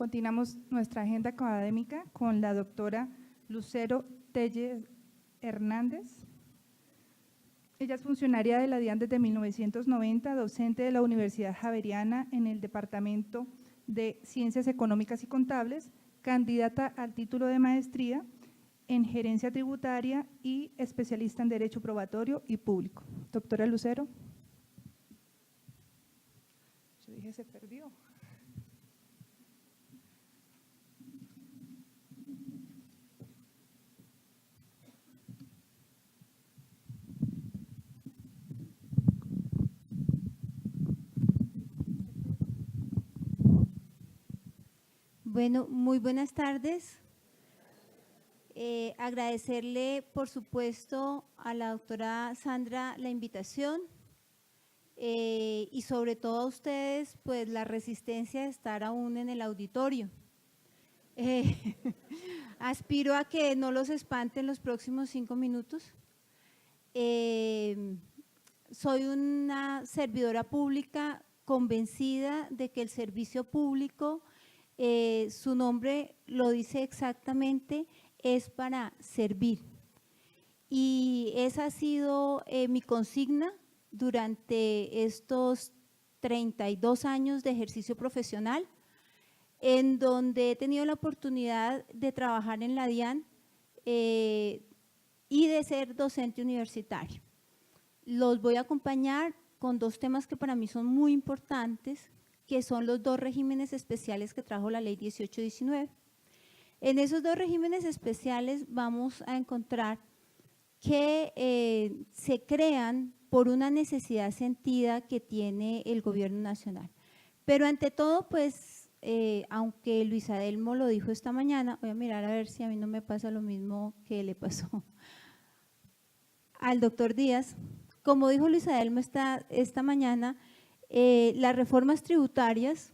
Continuamos nuestra agenda académica con la doctora Lucero Telles Hernández. Ella es funcionaria de la DIAN desde 1990, docente de la Universidad Javeriana en el Departamento de Ciencias Económicas y Contables, candidata al título de maestría en Gerencia Tributaria y especialista en Derecho Probatorio y Público. Doctora Lucero. Yo dije, se perdió. Bueno, muy buenas tardes. Agradecerle, por supuesto, a la doctora Sandra la invitación y sobre todo a ustedes, pues la resistencia de estar aún en el auditorio. Aspiro a que no los espante en los próximos 5 minutos. Soy una servidora pública convencida de que el servicio público, su nombre lo dice exactamente, es para servir. Y esa ha sido mi consigna durante estos 32 años de ejercicio profesional, en donde he tenido la oportunidad de trabajar en la DIAN y de ser docente universitario. Los voy a acompañar con 2 temas que para mí son muy importantes, que son los 2 regímenes especiales que trajo la Ley 1819. En esos 2 regímenes especiales vamos a encontrar que se crean por una necesidad sentida que tiene el gobierno nacional. Pero ante todo, pues, aunque Luis Adelmo lo dijo esta mañana, voy a mirar a ver si a mí no me pasa lo mismo que le pasó al doctor Díaz. Como dijo Luis Adelmo esta mañana, las reformas tributarias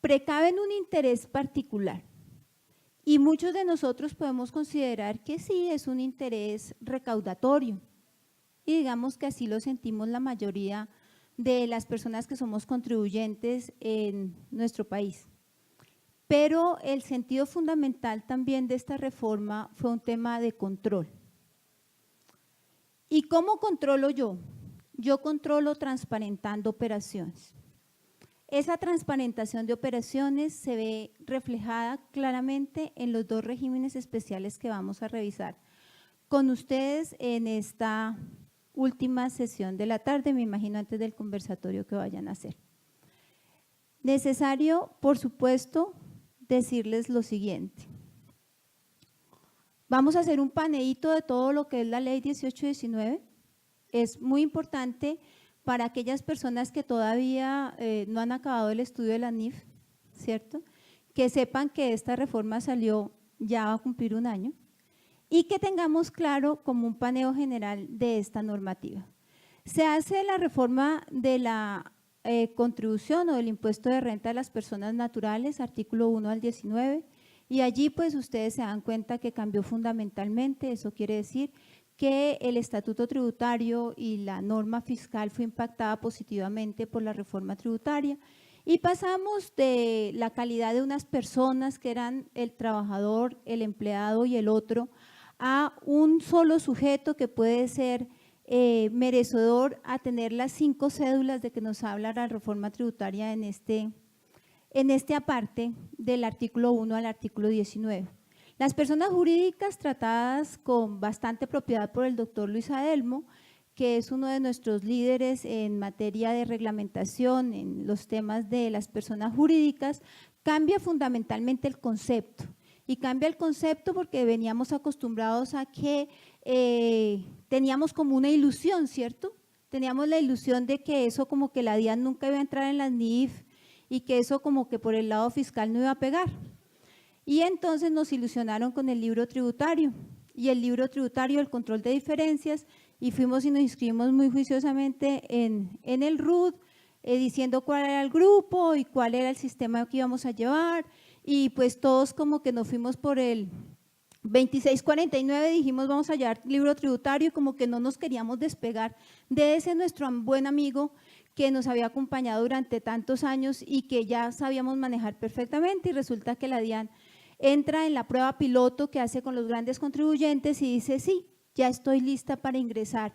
precaven un interés particular y muchos de nosotros podemos considerar que sí es un interés recaudatorio y digamos que así lo sentimos la mayoría de las personas que somos contribuyentes en nuestro país. Pero el sentido fundamental también de esta reforma fue un tema de control. ¿Y cómo controlo yo? Yo controlo transparentando operaciones. Esa transparentación de operaciones se ve reflejada claramente en los 2 regímenes especiales que vamos a revisar con ustedes en esta última sesión de la tarde, me imagino antes del conversatorio que vayan a hacer. Necesario, por supuesto, decirles lo siguiente. Vamos a hacer un paneíto de todo lo que es la Ley 1819. Es muy importante para aquellas personas que todavía no han acabado el estudio de la NIF, ¿cierto? Que sepan que esta reforma salió, ya va a cumplir 1 año, y que tengamos claro como un paneo general de esta normativa. Se hace la reforma de la contribución o del impuesto de renta de las personas naturales, artículo 1 al 19, y allí pues ustedes se dan cuenta que cambió fundamentalmente. Eso quiere decir que el estatuto tributario y la norma fiscal fue impactada positivamente por la reforma tributaria y pasamos de la calidad de unas personas que eran el trabajador, el empleado y el otro a un solo sujeto que puede ser merecedor a tener las 5 cédulas de que nos habla la reforma tributaria en este aparte del artículo 1 al artículo 19. Las personas jurídicas tratadas con bastante propiedad por el doctor Luis Adelmo, que es uno de nuestros líderes en materia de reglamentación en los temas de las personas jurídicas, cambia fundamentalmente el concepto. Y cambia el concepto porque veníamos acostumbrados a que teníamos como una ilusión, ¿cierto? Teníamos la ilusión de que eso como que la DIAN nunca iba a entrar en las NIF y que eso como que por el lado fiscal no iba a pegar. Y entonces nos ilusionaron con el libro tributario y el libro tributario, el control de diferencias, y fuimos y nos inscribimos muy juiciosamente en el RUT, diciendo cuál era el grupo y cuál era el sistema que íbamos a llevar, y pues todos como que nos fuimos por el 2649, dijimos vamos a llevar libro tributario y como que no nos queríamos despegar de ese nuestro buen amigo que nos había acompañado durante tantos años y que ya sabíamos manejar perfectamente, y resulta que la DIAN entra en la prueba piloto que hace con los grandes contribuyentes y dice, sí, ya estoy lista para ingresar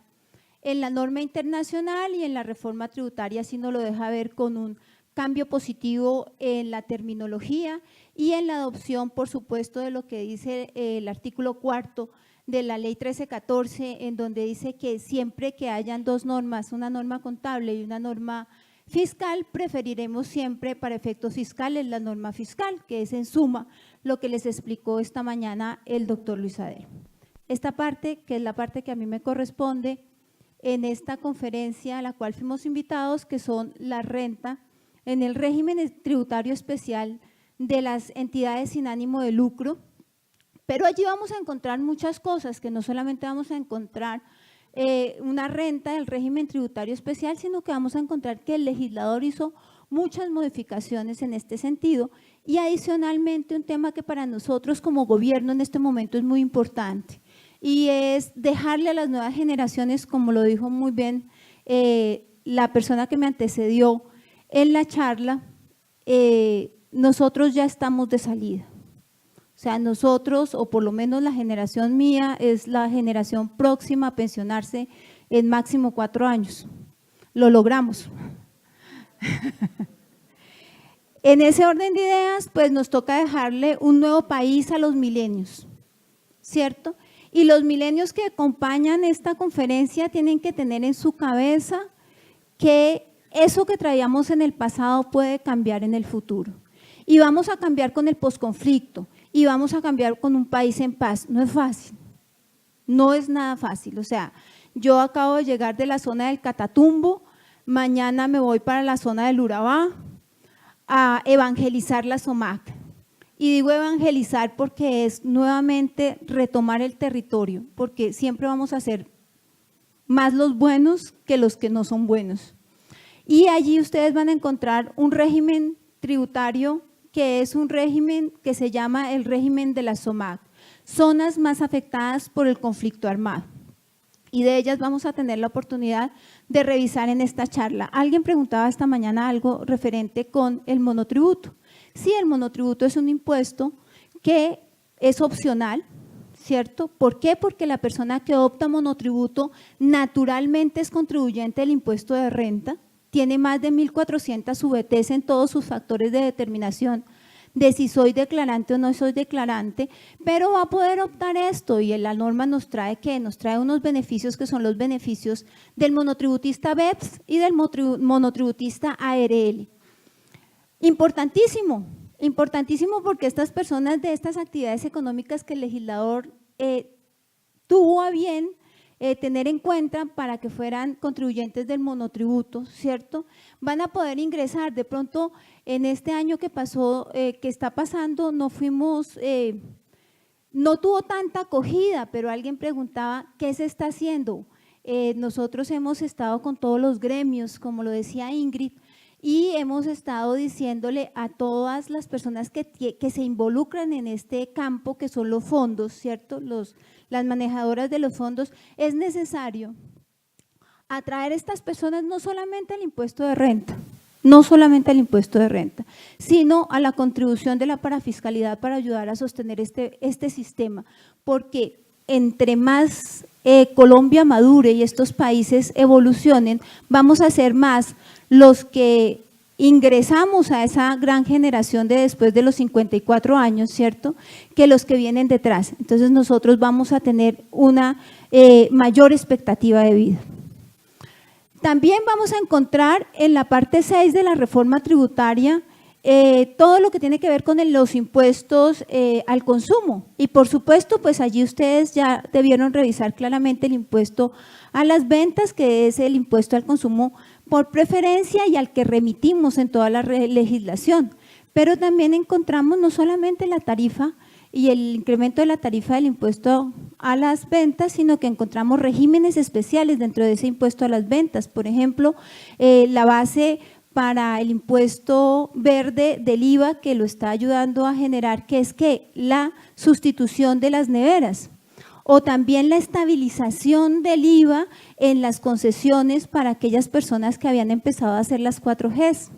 en la norma internacional y en la reforma tributaria, así nos lo deja ver con un cambio positivo en la terminología y en la adopción, por supuesto, de lo que dice el artículo 4 de la ley 1314, en donde dice que siempre que hayan dos normas, una norma contable y una norma fiscal, preferiremos siempre para efectos fiscales la norma fiscal, que es en suma lo que les explicó esta mañana el doctor Luis Adel. Esta parte, que es la parte que a mí me corresponde en esta conferencia a la cual fuimos invitados, que son la renta en el régimen tributario especial de las entidades sin ánimo de lucro, pero allí vamos a encontrar muchas cosas, que no solamente vamos a encontrar una renta del régimen tributario especial, sino que vamos a encontrar que el legislador hizo muchas modificaciones en este sentido y adicionalmente un tema que para nosotros como gobierno en este momento es muy importante y es dejarle a las nuevas generaciones, como lo dijo muy bien la persona que me antecedió en la charla, nosotros ya estamos de salida. O sea, nosotros, o por lo menos la generación mía, es la generación próxima a pensionarse en máximo 4 años. Lo logramos. En ese orden de ideas, pues nos toca dejarle un nuevo país a los milenios, ¿cierto? Y los milenios que acompañan esta conferencia tienen que tener en su cabeza que eso que traíamos en el pasado puede cambiar en el futuro. Y vamos a cambiar con el posconflicto y vamos a cambiar con un país en paz. No es fácil, no es nada fácil. O sea, yo acabo de llegar de la zona del Catatumbo, mañana me voy para la zona del Urabá a evangelizar la SOMAC. Y digo evangelizar porque es nuevamente retomar el territorio, porque siempre vamos a ser más los buenos que los que no son buenos. Y allí ustedes van a encontrar un régimen tributario que es un régimen que se llama el régimen de la SOMAC, zonas más afectadas por el conflicto armado. Y de ellas vamos a tener la oportunidad de revisar en esta charla. Alguien preguntaba esta mañana algo referente con el monotributo. Sí, el monotributo es un impuesto que es opcional, ¿cierto? ¿Por qué? Porque la persona que opta monotributo naturalmente es contribuyente del impuesto de renta, tiene más de 1.400 VTs en todos sus factores de determinación de si soy declarante o no soy declarante, pero va a poder optar esto y la norma nos trae ¿qué? Nos trae unos beneficios que son los beneficios del monotributista BEPS y del monotributista ARL. Importantísimo, importantísimo porque estas personas de estas actividades económicas que el legislador tuvo a bien tener en cuenta para que fueran contribuyentes del monotributo, ¿cierto? Van a poder ingresar. De pronto, en este año que pasó, que está pasando, no tuvo tanta acogida, pero alguien preguntaba, ¿qué se está haciendo? Nosotros hemos estado con todos los gremios, como lo decía Ingrid, y hemos estado diciéndole a todas las personas que se involucran en este campo, que son los fondos, ¿cierto? Las manejadoras de los fondos, es necesario atraer a estas personas no solamente al impuesto de renta, no solamente al impuesto de renta, sino a la contribución de la parafiscalidad para ayudar a sostener este sistema, porque entre más Colombia madure y estos países evolucionen, vamos a ser más los que ingresamos a esa gran generación de después de los 54 años, ¿cierto?, que los que vienen detrás. Entonces nosotros vamos a tener una mayor expectativa de vida. También vamos a encontrar en la parte 6 de la reforma tributaria todo lo que tiene que ver con los impuestos al consumo y por supuesto pues allí ustedes ya debieron revisar claramente el impuesto a las ventas, que es el impuesto al consumo por preferencia y al que remitimos en toda la legislación, pero también encontramos no solamente la tarifa y el incremento de la tarifa del impuesto a las ventas, sino que encontramos regímenes especiales dentro de ese impuesto a las ventas. Por ejemplo, la base para el impuesto verde del IVA que lo está ayudando a generar, que es que la sustitución de las neveras. o también la estabilización del IVA en las concesiones para aquellas personas que habían empezado a hacer las 4Gs.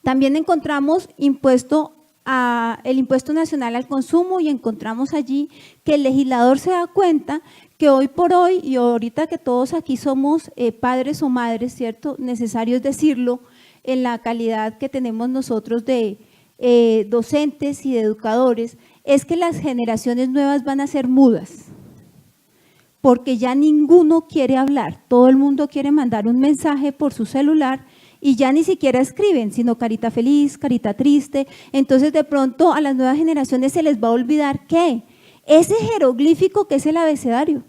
También encontramos el impuesto nacional al consumo y encontramos allí que el legislador se da cuenta que hoy por hoy, y ahorita que todos aquí somos padres o madres, ¿cierto? Necesario es decirlo, en la calidad que tenemos nosotros de docentes y de educadores, es que las generaciones nuevas van a ser mudas, porque ya ninguno quiere hablar, todo el mundo quiere mandar un mensaje por su celular y ya ni siquiera escriben, sino carita feliz, carita triste. Entonces de pronto a las nuevas generaciones se les va a olvidar ¿qué? Ese jeroglífico que es el abecedario.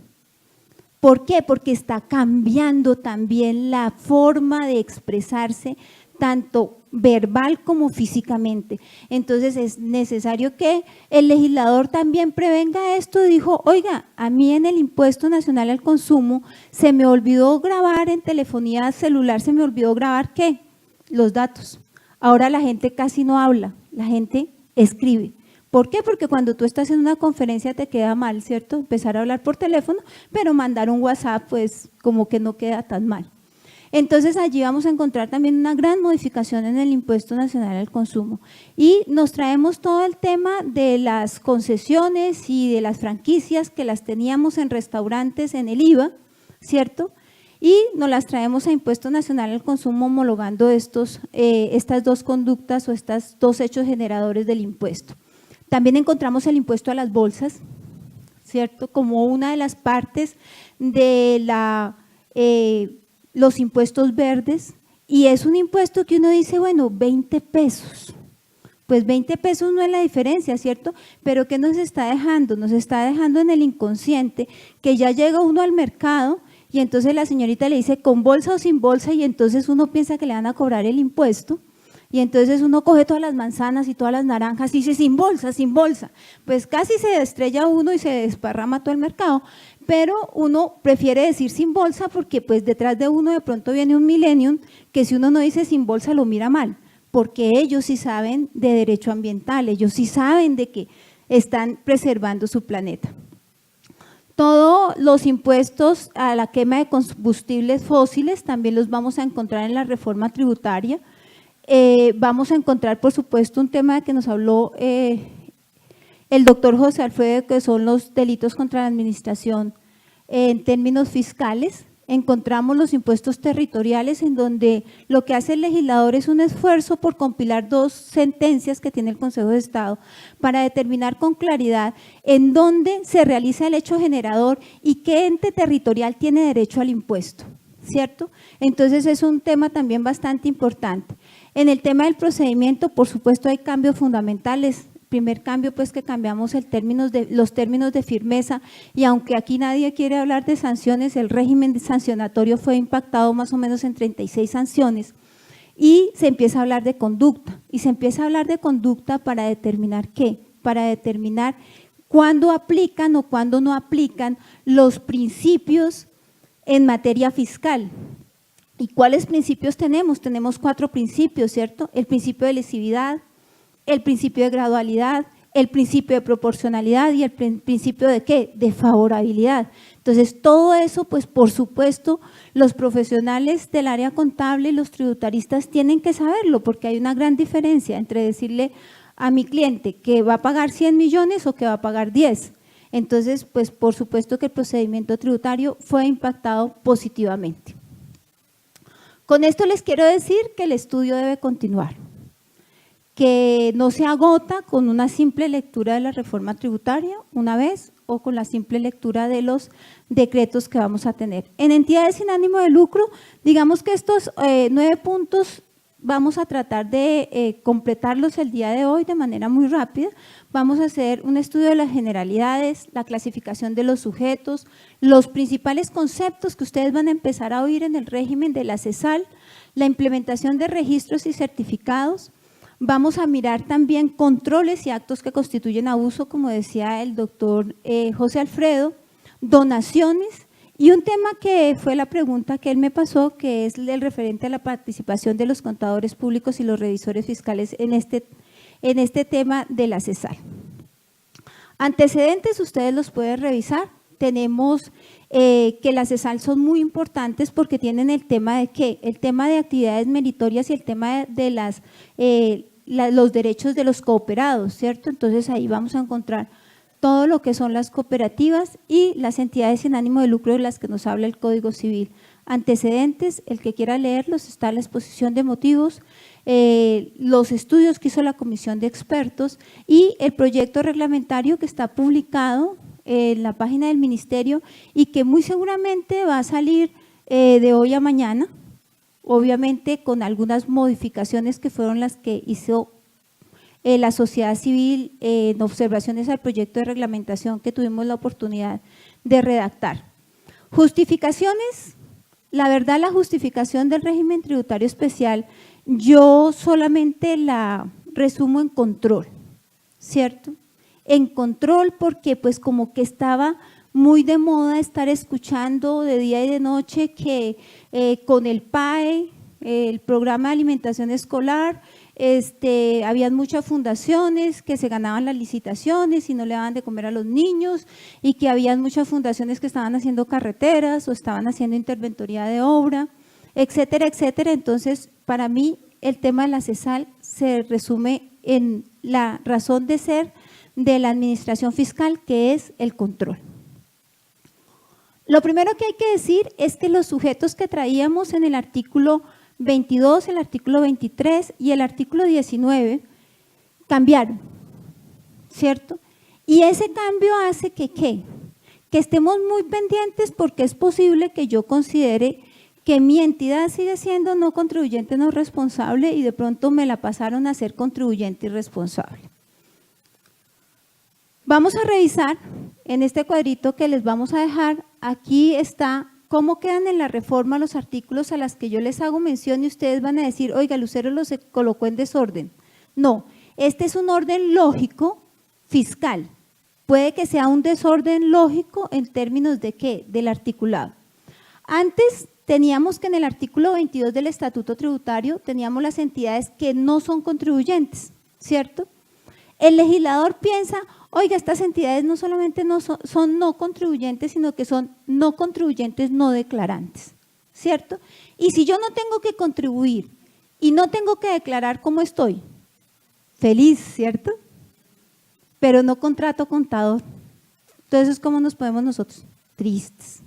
¿Por qué? Porque está cambiando también la forma de expresarse, tanto verbal como físicamente. Entonces es necesario que el legislador también prevenga esto. Dijo, oiga, a mí en el impuesto nacional al consumo se me olvidó grabar en telefonía celular, se me olvidó grabar ¿qué? Los datos. Ahora la gente casi no habla, la gente escribe. ¿Por qué? Porque cuando tú estás en una conferencia te queda mal, ¿cierto? Empezar a hablar por teléfono, pero mandar un WhatsApp pues como que no queda tan mal. Entonces allí vamos a encontrar también una gran modificación en el impuesto nacional al consumo y nos traemos todo el tema de las concesiones y de las franquicias que las teníamos en restaurantes en el IVA, ¿cierto? Y nos las traemos a impuesto nacional al consumo homologando estas dos conductas o estos dos hechos generadores del impuesto. También encontramos el impuesto a las bolsas, ¿cierto? Como una de las partes de los impuestos verdes, y es un impuesto que uno dice, bueno, 20 pesos, pues 20 pesos no es la diferencia, ¿cierto? Pero ¿qué nos está dejando? Nos está dejando en el inconsciente que ya llega uno al mercado y entonces la señorita le dice con bolsa o sin bolsa y entonces uno piensa que le van a cobrar el impuesto y entonces uno coge todas las manzanas y todas las naranjas y dice sin bolsa, pues casi se estrella uno y se desparrama todo el mercado. Pero uno prefiere decir sin bolsa porque pues detrás de uno de pronto viene un millennium que si uno no dice sin bolsa lo mira mal, porque ellos sí saben de derecho ambiental, ellos sí saben de que están preservando su planeta. Todos los impuestos a la quema de combustibles fósiles también los vamos a encontrar en la reforma tributaria. Vamos a encontrar por supuesto un tema de que nos habló el doctor José Alfredo, que son los delitos contra la administración en términos fiscales. Encontramos los impuestos territoriales en donde lo que hace el legislador es un esfuerzo por compilar dos sentencias que tiene el Consejo de Estado para determinar con claridad en dónde se realiza el hecho generador y qué ente territorial tiene derecho al impuesto, ¿cierto? Entonces es un tema también bastante importante. En el tema del procedimiento, por supuesto, hay cambios fundamentales. Primer cambio, pues que cambiamos los términos de firmeza y aunque aquí nadie quiere hablar de sanciones, el régimen sancionatorio fue impactado más o menos en 36 sanciones y se empieza a hablar de conducta y se empieza a hablar de conducta para determinar ¿qué? Para determinar cuándo aplican o cuándo no aplican los principios en materia fiscal. ¿Y cuáles principios tenemos? Tenemos 4 principios, ¿cierto? El principio de lesividad, el principio de gradualidad, el principio de proporcionalidad y el principio de ¿qué? De favorabilidad. Entonces, todo eso, pues por supuesto, los profesionales del área contable y los tributaristas tienen que saberlo porque hay una gran diferencia entre decirle a mi cliente que va a pagar 100 millones o que va a pagar 10. Entonces, pues por supuesto que el procedimiento tributario fue impactado positivamente. Con esto les quiero decir que el estudio debe continuar, que no se agota con una simple lectura de la reforma tributaria una vez o con la simple lectura de los decretos que vamos a tener. En entidades sin ánimo de lucro, digamos que estos 9 puntos vamos a tratar de completarlos el día de hoy de manera muy rápida. Vamos a hacer un estudio de las generalidades, la clasificación de los sujetos, los principales conceptos que ustedes van a empezar a oír en el régimen de la CESAL, la implementación de registros y certificados. Vamos a mirar también controles y actos que constituyen abuso, como decía el doctor José Alfredo, donaciones y un tema que fue la pregunta que él me pasó, que es el referente a la participación de los contadores públicos y los revisores fiscales en este tema de la CESAL. Antecedentes, ustedes los pueden revisar. Tenemos que las CESAL son muy importantes porque tienen el tema de ¿qué? El tema de actividades meritorias y el tema de los derechos de los cooperados, ¿cierto? Entonces ahí vamos a encontrar todo lo que son las cooperativas y las entidades sin ánimo de lucro de las que nos habla el Código Civil. Antecedentes, el que quiera leerlos, está en la exposición de motivos, los estudios que hizo la comisión de expertos y el proyecto reglamentario que está publicado en la página del ministerio y que muy seguramente va a salir de hoy a mañana, obviamente con algunas modificaciones que fueron las que hizo la sociedad civil en observaciones al proyecto de reglamentación que tuvimos la oportunidad de redactar. Justificaciones, la verdad la justificación del régimen tributario especial yo solamente la resumo en control, ¿cierto? En control porque pues como que estaba muy de moda estar escuchando de día y de noche que con el PAE, el Programa de Alimentación Escolar, habían muchas fundaciones que se ganaban las licitaciones y no le daban de comer a los niños y que habían muchas fundaciones que estaban haciendo carreteras o estaban haciendo interventoría de obra, etcétera, etcétera. Entonces, para mí, el tema de la CESAL se resume en la razón de ser de la administración fiscal, que es el control. Lo primero que hay que decir es que los sujetos que traíamos en el artículo 22, el artículo 23 y el artículo 19 cambiaron, ¿cierto? Y ese cambio hace que estemos muy pendientes porque es posible que yo considere que mi entidad sigue siendo no contribuyente no responsable y de pronto me la pasaron a ser contribuyente y responsable. Vamos a revisar en este cuadrito que les vamos a dejar, aquí está cómo quedan en la reforma los artículos a los que yo les hago mención y ustedes van a decir, oiga, Lucero los colocó en desorden. No, este es un orden lógico fiscal. Puede que sea un desorden lógico en términos de ¿qué? Del articulado. Antes teníamos que en el artículo 22 del Estatuto Tributario teníamos las entidades que no son contribuyentes, ¿cierto? El legislador piensa, oiga, estas entidades no solamente son no contribuyentes, sino que son no contribuyentes no declarantes, ¿cierto? Y si yo no tengo que contribuir y no tengo que declarar cómo estoy, feliz, ¿cierto? Pero no contrato contador. Entonces, ¿cómo nos ponemos nosotros? Tristes.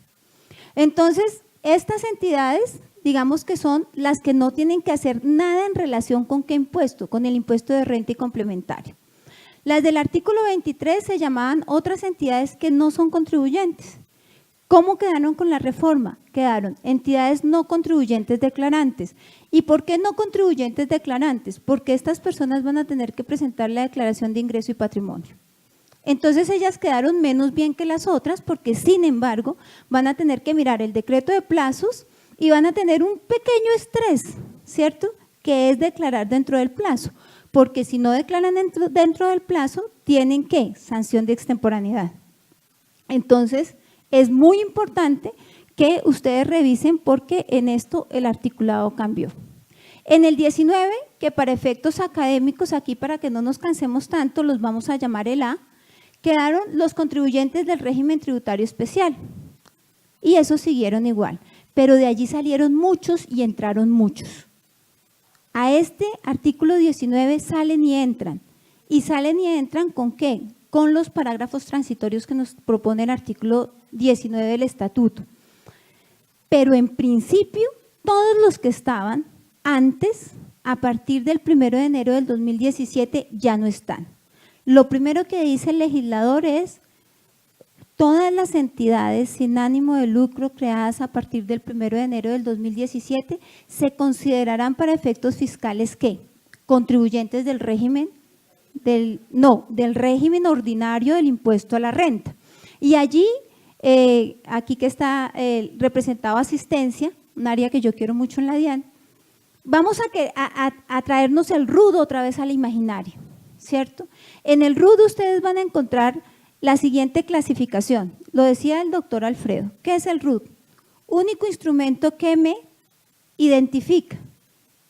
Entonces, estas entidades, digamos que son las que no tienen que hacer nada en relación con qué impuesto, con el impuesto de renta y complementario. Las del artículo 23 se llamaban otras entidades que no son contribuyentes. ¿Cómo quedaron con la reforma? Quedaron entidades no contribuyentes declarantes. ¿Y por qué no contribuyentes declarantes? Porque estas personas van a tener que presentar la declaración de ingreso y patrimonio. Entonces ellas quedaron menos bien que las otras porque sin embargo van a tener que mirar el decreto de plazos y van a tener un pequeño estrés, ¿cierto? Que es declarar dentro del plazo. Porque si no declaran dentro del plazo, tienen ¿qué? Sanción de extemporaneidad. Entonces, es muy importante que ustedes revisen porque en esto el articulado cambió. En el 19, que para efectos académicos, aquí para que no nos cansemos tanto, los vamos a llamar el A, quedaron los contribuyentes del régimen tributario especial. Y esos siguieron igual, pero de allí salieron muchos y entraron muchos. A este artículo 19 salen y entran. ¿Y salen y entran con qué? Con los parágrafos transitorios que nos propone el artículo 19 del estatuto. Pero en principio, todos los que estaban antes, a partir del 1 de enero del 2017, ya no están. Lo primero que dice el legislador es todas las entidades sin ánimo de lucro creadas a partir del 1 de enero del 2017 se considerarán para efectos fiscales ¿qué? Contribuyentes del régimen, del régimen ordinario del impuesto a la renta. Y allí, aquí que está representado asistencia, un área que yo quiero mucho en la DIAN, vamos a traernos el RUD otra vez al imaginario, ¿cierto? En el RUD ustedes van a encontrar la siguiente clasificación, lo decía el doctor Alfredo. ¿Qué es el RUD? Único instrumento que me identifica,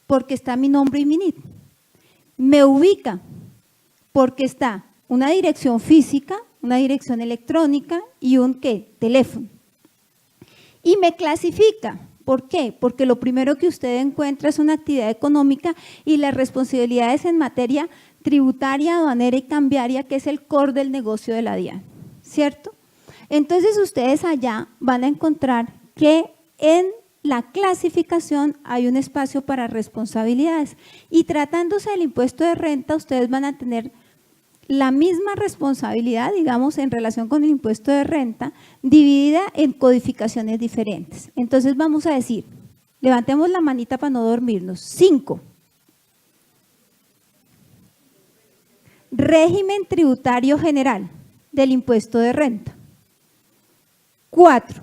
porque está mi nombre y mi NIT. Me ubica, porque está una dirección física una dirección electrónica y un ¿qué? Teléfono. Y me clasifica. ¿Por qué? Porque lo primero que usted encuentra es una actividad económica y las responsabilidades en materia tributaria, aduanera y cambiaria, que es el core del negocio de la DIAN, ¿cierto? Entonces ustedes allá van a encontrar que en la clasificación hay un espacio para responsabilidades y tratándose del impuesto de renta, ustedes van a tener la misma responsabilidad, digamos, en relación con el impuesto de renta, dividida en codificaciones diferentes. Entonces vamos a decir, levantemos la manita para no dormirnos. 5. Régimen tributario general del impuesto de renta. 4.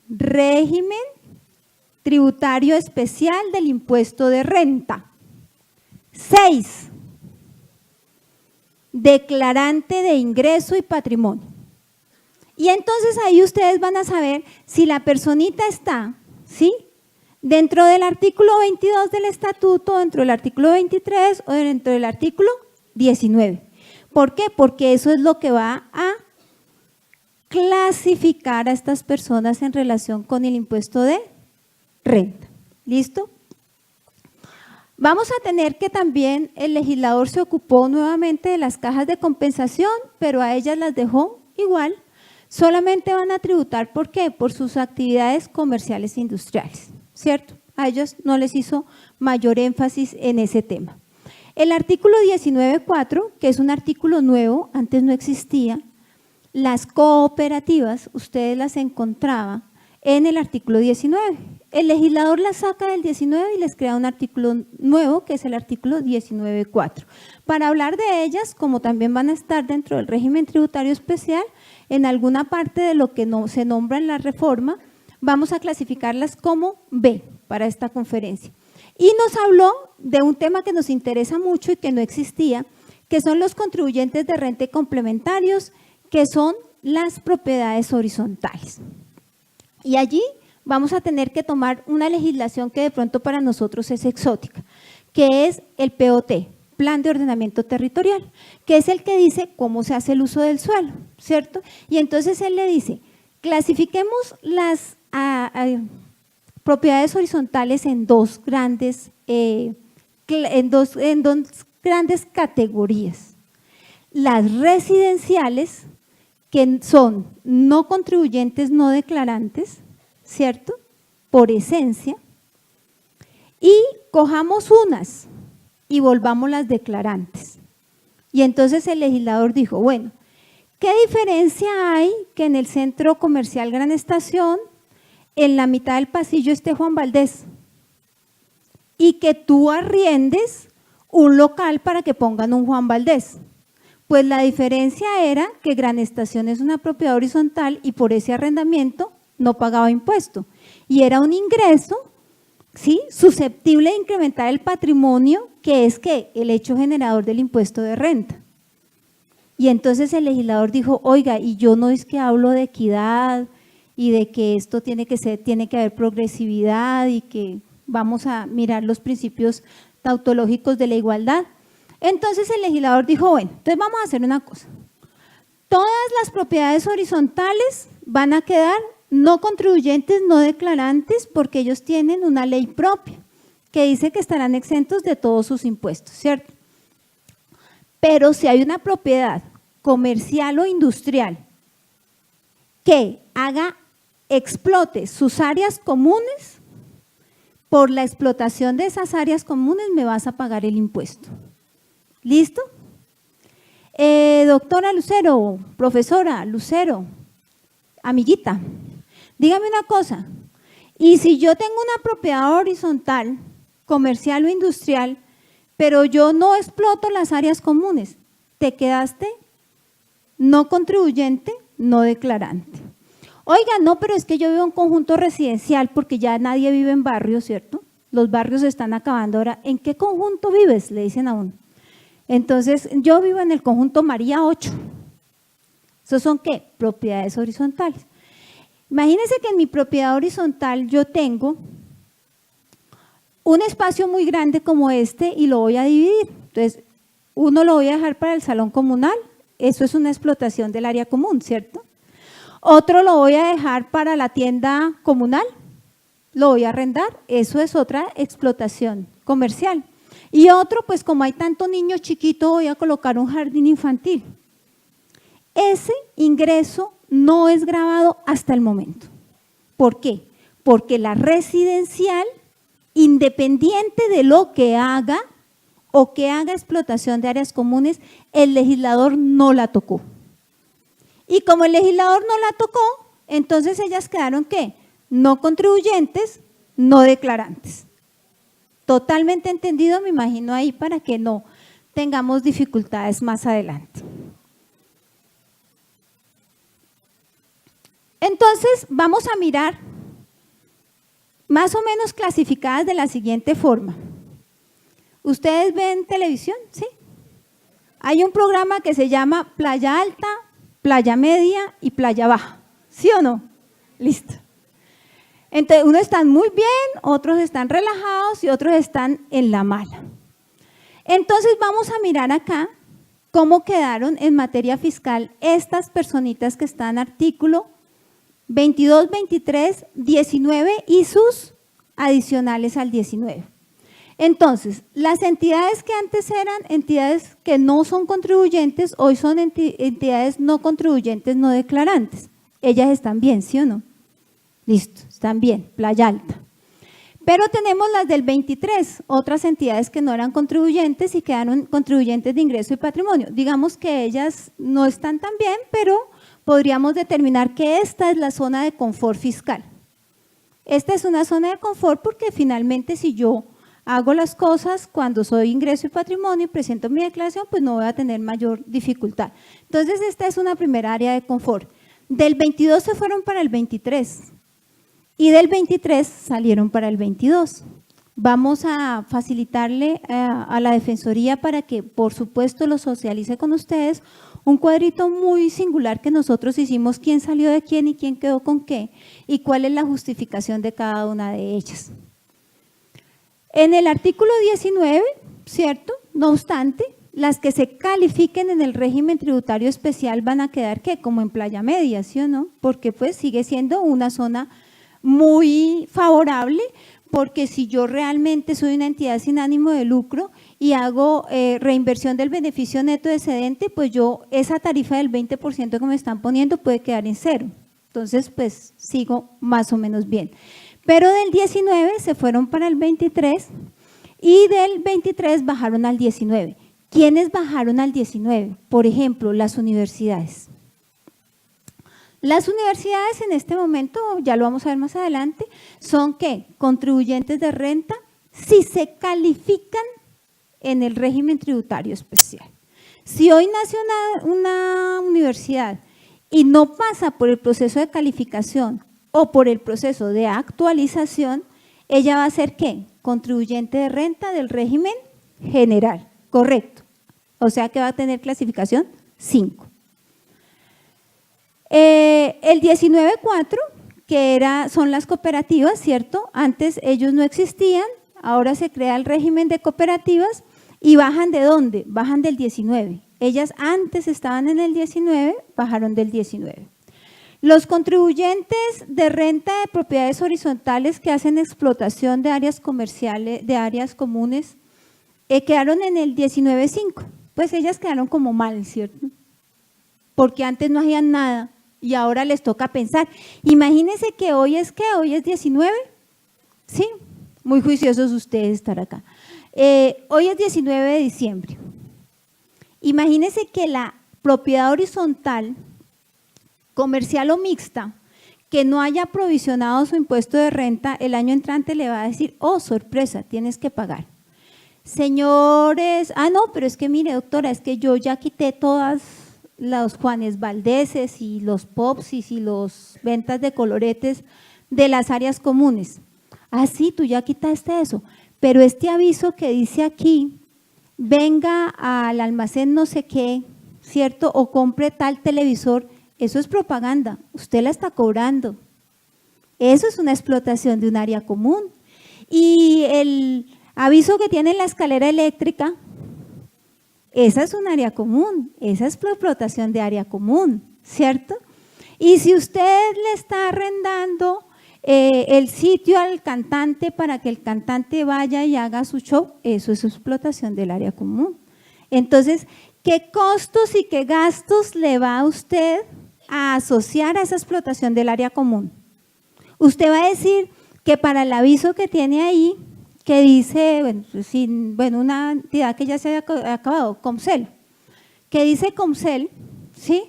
Régimen tributario especial del impuesto de renta. 6. Declarante de ingreso y patrimonio. Y entonces ahí ustedes van a saber si la personita está, ¿sí?, dentro del artículo 22 del estatuto, dentro del artículo 23 o dentro del artículo 19. ¿Por qué? Porque eso es lo que va a clasificar a estas personas en relación con el impuesto de renta. ¿Listo? Vamos a tener que también el legislador se ocupó nuevamente de las cajas de compensación, pero a ellas las dejó igual. Solamente van a tributar, ¿por qué? Por sus actividades comerciales e industriales, ¿cierto? A ellos no les hizo mayor énfasis en ese tema. El artículo 19.4, que es un artículo nuevo, antes no existía, las cooperativas, ustedes las encontraban en el artículo 19. El legislador las saca del 19 y les crea un artículo nuevo, que es el artículo 19.4. Para hablar de ellas, como también van a estar dentro del régimen tributario especial, en alguna parte de lo que no se nombra en la reforma, vamos a clasificarlas como B para esta conferencia. Y nos habló de un tema que nos interesa mucho y que no existía, que son los contribuyentes de renta y complementarios, que son las propiedades horizontales. Y allí vamos a tener que tomar una legislación que de pronto para nosotros es exótica, que es el POT, Plan de Ordenamiento Territorial, que es el que dice cómo se hace el uso del suelo, ¿cierto? Y entonces él le dice, clasifiquemos las propiedades horizontales en dos grandes categorías. Las residenciales, que son no contribuyentes no declarantes, ¿cierto? Por esencia, y cojamos unas y volvamos las declarantes. Y entonces el legislador dijo, bueno, ¿qué diferencia hay que en el centro comercial Gran Estación, en la mitad del pasillo esté Juan Valdés y que tú arriendes un local para que pongan un Juan Valdés? Pues la diferencia era que Gran Estación es una propiedad horizontal y por ese arrendamiento no pagaba impuesto y era un ingreso, ¿sí?, susceptible de incrementar el patrimonio, que es que el hecho generador del impuesto de renta. Y entonces el legislador dijo, oiga, y yo no es que hablo de equidad y de que esto tiene que haber progresividad y que vamos a mirar los principios tautológicos de la igualdad. Entonces el legislador dijo, bueno, entonces vamos a hacer una cosa. Todas las propiedades horizontales van a quedar no contribuyentes, no declarantes, porque ellos tienen una ley propia que dice que estarán exentos de todos sus impuestos, ¿cierto? Pero si hay una propiedad comercial o industrial que explote sus áreas comunes, por la explotación de esas áreas comunes me vas a pagar el impuesto. ¿Listo? Doctora Lucero, profesora Lucero, amiguita, dígame una cosa, y si yo tengo una propiedad horizontal, comercial o industrial, pero yo no exploto las áreas comunes, te quedaste no contribuyente, no declarante. Oiga, no, pero es que yo vivo en un conjunto residencial porque ya nadie vive en barrios, ¿cierto? Los barrios se están acabando ahora. ¿En qué conjunto vives?, le dicen a uno. Entonces, yo vivo en el conjunto María 8. ¿Esos son qué? Propiedades horizontales. Imagínense que en mi propiedad horizontal yo tengo un espacio muy grande como este y lo voy a dividir. Entonces, uno lo voy a dejar para el salón comunal, eso es una explotación del área común, ¿cierto? Otro lo voy a dejar para la tienda comunal, lo voy a arrendar, eso es otra explotación comercial. Y otro, pues como hay tanto niño chiquito, voy a colocar un jardín infantil. Ese ingreso no es grabado hasta el momento. ¿Por qué? Porque la residencial, independiente de lo que haga o que haga explotación de áreas comunes, el legislador no la tocó. Y como el legislador no la tocó, entonces ellas quedaron ¿qué? No contribuyentes, no declarantes. Totalmente entendido, me imagino ahí, para que no tengamos dificultades más adelante. Entonces, vamos a mirar más o menos clasificadas de la siguiente forma. ¿Ustedes ven televisión? ¿Sí? Hay un programa que se llama Playa Alta, Playa Media y Playa Baja. ¿Sí o no? Listo. Entonces, unos están muy bien, otros están relajados y otros están en la mala. Entonces, vamos a mirar acá cómo quedaron en materia fiscal estas personitas que están en artículo 22, 23, 19 y sus adicionales al 19. Entonces, las entidades que antes eran entidades que no son contribuyentes, hoy son entidades no contribuyentes, no declarantes. Ellas están bien, ¿sí o no? Listo, están bien, Playa Alta. Pero tenemos las del 23, otras entidades que no eran contribuyentes y quedaron contribuyentes de ingreso y patrimonio. Digamos que ellas no están tan bien, pero podríamos determinar que esta es la zona de confort fiscal. Esta es una zona de confort porque finalmente si yo hago las cosas cuando soy ingreso y patrimonio y presento mi declaración, pues no voy a tener mayor dificultad. Entonces, esta es una primera área de confort. Del 22 se fueron para el 23 y del 23 salieron para el 22. Vamos a facilitarle a la Defensoría para que, por supuesto, lo socialice con ustedes, un cuadrito muy singular que nosotros hicimos, quién salió de quién y quién quedó con qué, y cuál es la justificación de cada una de ellas. En el artículo 19, ¿cierto? No obstante, las que se califiquen en el régimen tributario especial van a quedar, ¿qué? Como en Playa Media, ¿sí o no? Porque pues sigue siendo una zona muy favorable, porque si yo realmente soy una entidad sin ánimo de lucro y hago reinversión del beneficio neto excedente, pues yo esa tarifa del 20% que me están poniendo puede quedar en cero. Entonces, pues sigo más o menos bien. Pero del 19 se fueron para el 23 y del 23 bajaron al 19. ¿Quiénes bajaron al 19? Por ejemplo, las universidades. Las universidades en este momento, ya lo vamos a ver más adelante, son ¿qué? Contribuyentes de renta si se califican en el régimen tributario especial. Si hoy nace una universidad y no pasa por el proceso de calificación o por el proceso de actualización, ella va a ser ¿qué? Contribuyente de renta del régimen general, correcto. O sea que va a tener clasificación 5. El 19.4, que son las cooperativas, ¿cierto? Antes ellos no existían, ahora se crea el régimen de cooperativas y bajan ¿de dónde? Bajan del 19. Ellas antes estaban en el 19, bajaron del 19. Los contribuyentes de renta de propiedades horizontales que hacen explotación de áreas comerciales, de áreas comunes, quedaron en el 19.5. Pues ellas quedaron como mal, ¿cierto? Porque antes no hacían nada y ahora les toca pensar. Imagínense que hoy es ¿qué? Hoy es 19, ¿sí? Muy juiciosos ustedes estar acá. Hoy es 19 de diciembre. Imagínense que la propiedad horizontal, comercial o mixta, que no haya provisionado su impuesto de renta, el año entrante le va a decir, oh, sorpresa, tienes que pagar. Señores, no, pero es que mire, doctora, es que yo ya quité todas los Juanes Valdeses y los Popsis y los ventas de coloretes de las áreas comunes. Sí, tú ya quitaste eso, pero este aviso que dice aquí, venga al almacén no sé qué, ¿cierto? O compre tal televisor, eso es propaganda, usted la está cobrando. Eso es una explotación de un área común. Y el aviso que tiene en la escalera eléctrica, esa es un área común, esa es explotación de área común, ¿cierto? Y si usted le está arrendando el sitio al cantante para que el cantante vaya y haga su show, eso es explotación del área común. Entonces, ¿qué costos y qué gastos le va a usted a asociar a esa explotación del área común? Usted va a decir que para el aviso que tiene ahí, que dice, una entidad que ya se ha acabado, Comcel, que dice Comcel, ¿sí?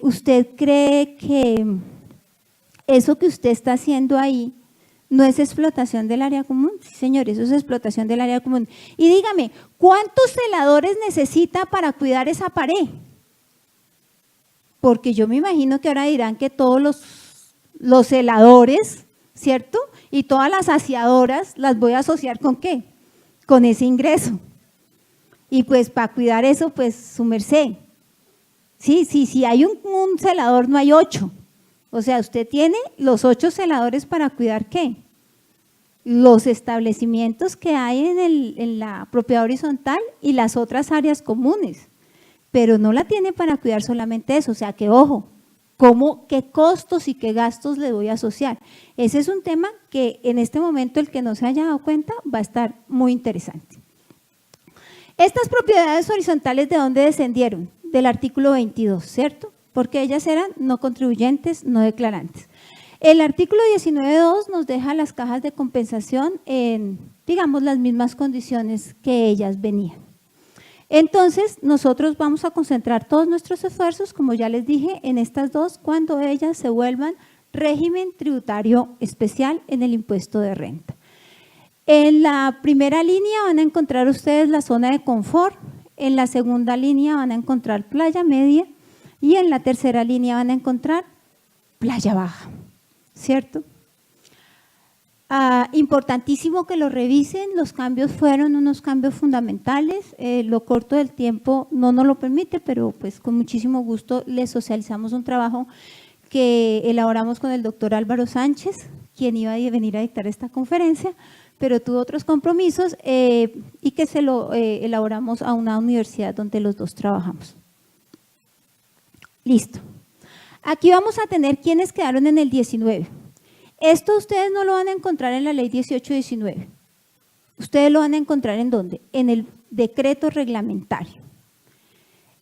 ¿Usted cree que eso que usted está haciendo ahí no es explotación del área común? Sí, señor, eso es explotación del área común. Y dígame, ¿cuántos celadores necesita para cuidar esa pared? Porque yo me imagino que ahora dirán que todos los celadores, ¿cierto? Y todas las aseadoras las voy a asociar ¿con qué? Con ese ingreso. Y pues para cuidar eso, pues su merced. Sí, si hay un celador, no hay 8. O sea, usted tiene los 8 celadores para cuidar ¿qué? Los establecimientos que hay en la propiedad horizontal y las otras áreas comunes. Pero no la tiene para cuidar solamente eso. O sea, que ojo, ¿qué costos y qué gastos le voy a asociar? Ese es un tema que en este momento el que no se haya dado cuenta va a estar muy interesante. Estas propiedades horizontales, ¿de dónde descendieron? Del artículo 22, ¿cierto? Porque ellas eran no contribuyentes, no declarantes. El artículo 19.2 nos deja las cajas de compensación en, digamos, las mismas condiciones que ellas venían. Entonces, nosotros vamos a concentrar todos nuestros esfuerzos, como ya les dije, en estas dos, cuando ellas se vuelvan régimen tributario especial en el impuesto de renta. En la primera línea van a encontrar ustedes la zona de confort, en la segunda línea van a encontrar playa media y en la tercera línea van a encontrar playa baja, ¿cierto? Importantísimo que lo revisen, los cambios fueron unos cambios fundamentales, lo corto del tiempo no nos lo permite, pero pues con muchísimo gusto les socializamos un trabajo que elaboramos con el doctor Álvaro Sánchez, quien iba a venir a dictar esta conferencia, pero tuvo otros compromisos y que se lo elaboramos a una universidad donde los dos trabajamos. Listo. Aquí vamos a tener quienes quedaron en el 19. Esto ustedes no lo van a encontrar en la ley 18-19. Ustedes lo van a encontrar ¿en dónde? En el decreto reglamentario.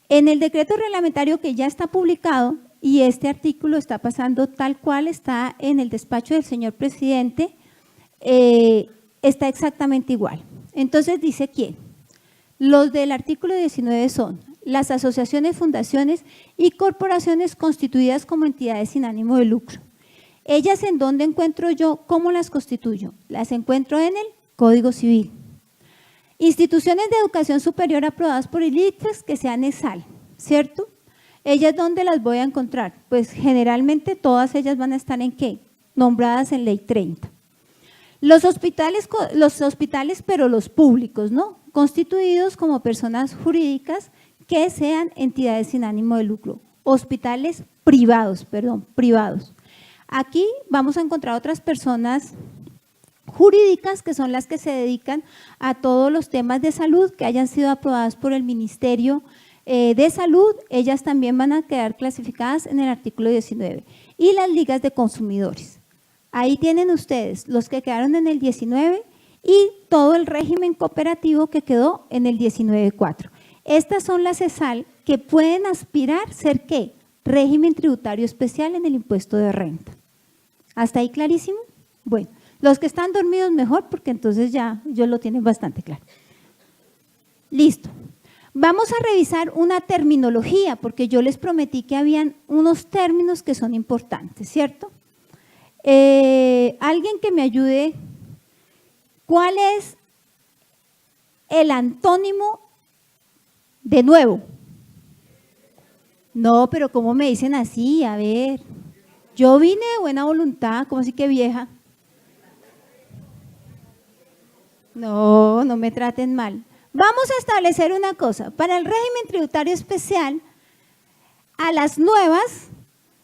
En el decreto reglamentario que ya está publicado y este artículo está pasando tal cual está en el despacho del señor presidente, está exactamente igual. Entonces dice ¿quién? Los del artículo 19 son las asociaciones, fundaciones y corporaciones constituidas como entidades sin ánimo de lucro. ¿Ellas en dónde encuentro yo? ¿Cómo las constituyo? Las encuentro en el Código Civil. Instituciones de educación superior aprobadas por el ICFES que sean ESAL, ¿cierto? ¿Ellas dónde las voy a encontrar? Pues generalmente todas ellas van a estar ¿en qué? Nombradas en Ley 30. Los hospitales, pero los públicos, ¿no? Constituidos como personas jurídicas que sean entidades sin ánimo de lucro. Hospitales privados, privados. Aquí vamos a encontrar otras personas jurídicas que son las que se dedican a todos los temas de salud que hayan sido aprobadas por el Ministerio de Salud. Ellas también van a quedar clasificadas en el artículo 19. Y las ligas de consumidores. Ahí tienen ustedes los que quedaron en el 19 y todo el régimen cooperativo que quedó en el 19.4. Estas son las ESAL que pueden aspirar ser ¿qué? Régimen tributario especial en el impuesto de renta. ¿Hasta ahí clarísimo? Bueno, los que están dormidos mejor porque entonces ya ellos lo tienen bastante claro. Listo. Vamos a revisar una terminología porque yo les prometí que habían unos términos que son importantes, ¿cierto? Alguien que me ayude, ¿cuál es el antónimo de nuevo? No, pero ¿cómo me dicen así? A ver, yo vine de buena voluntad, ¿cómo así que vieja? No, no me traten mal. Vamos a establecer una cosa, para el régimen tributario especial, a las nuevas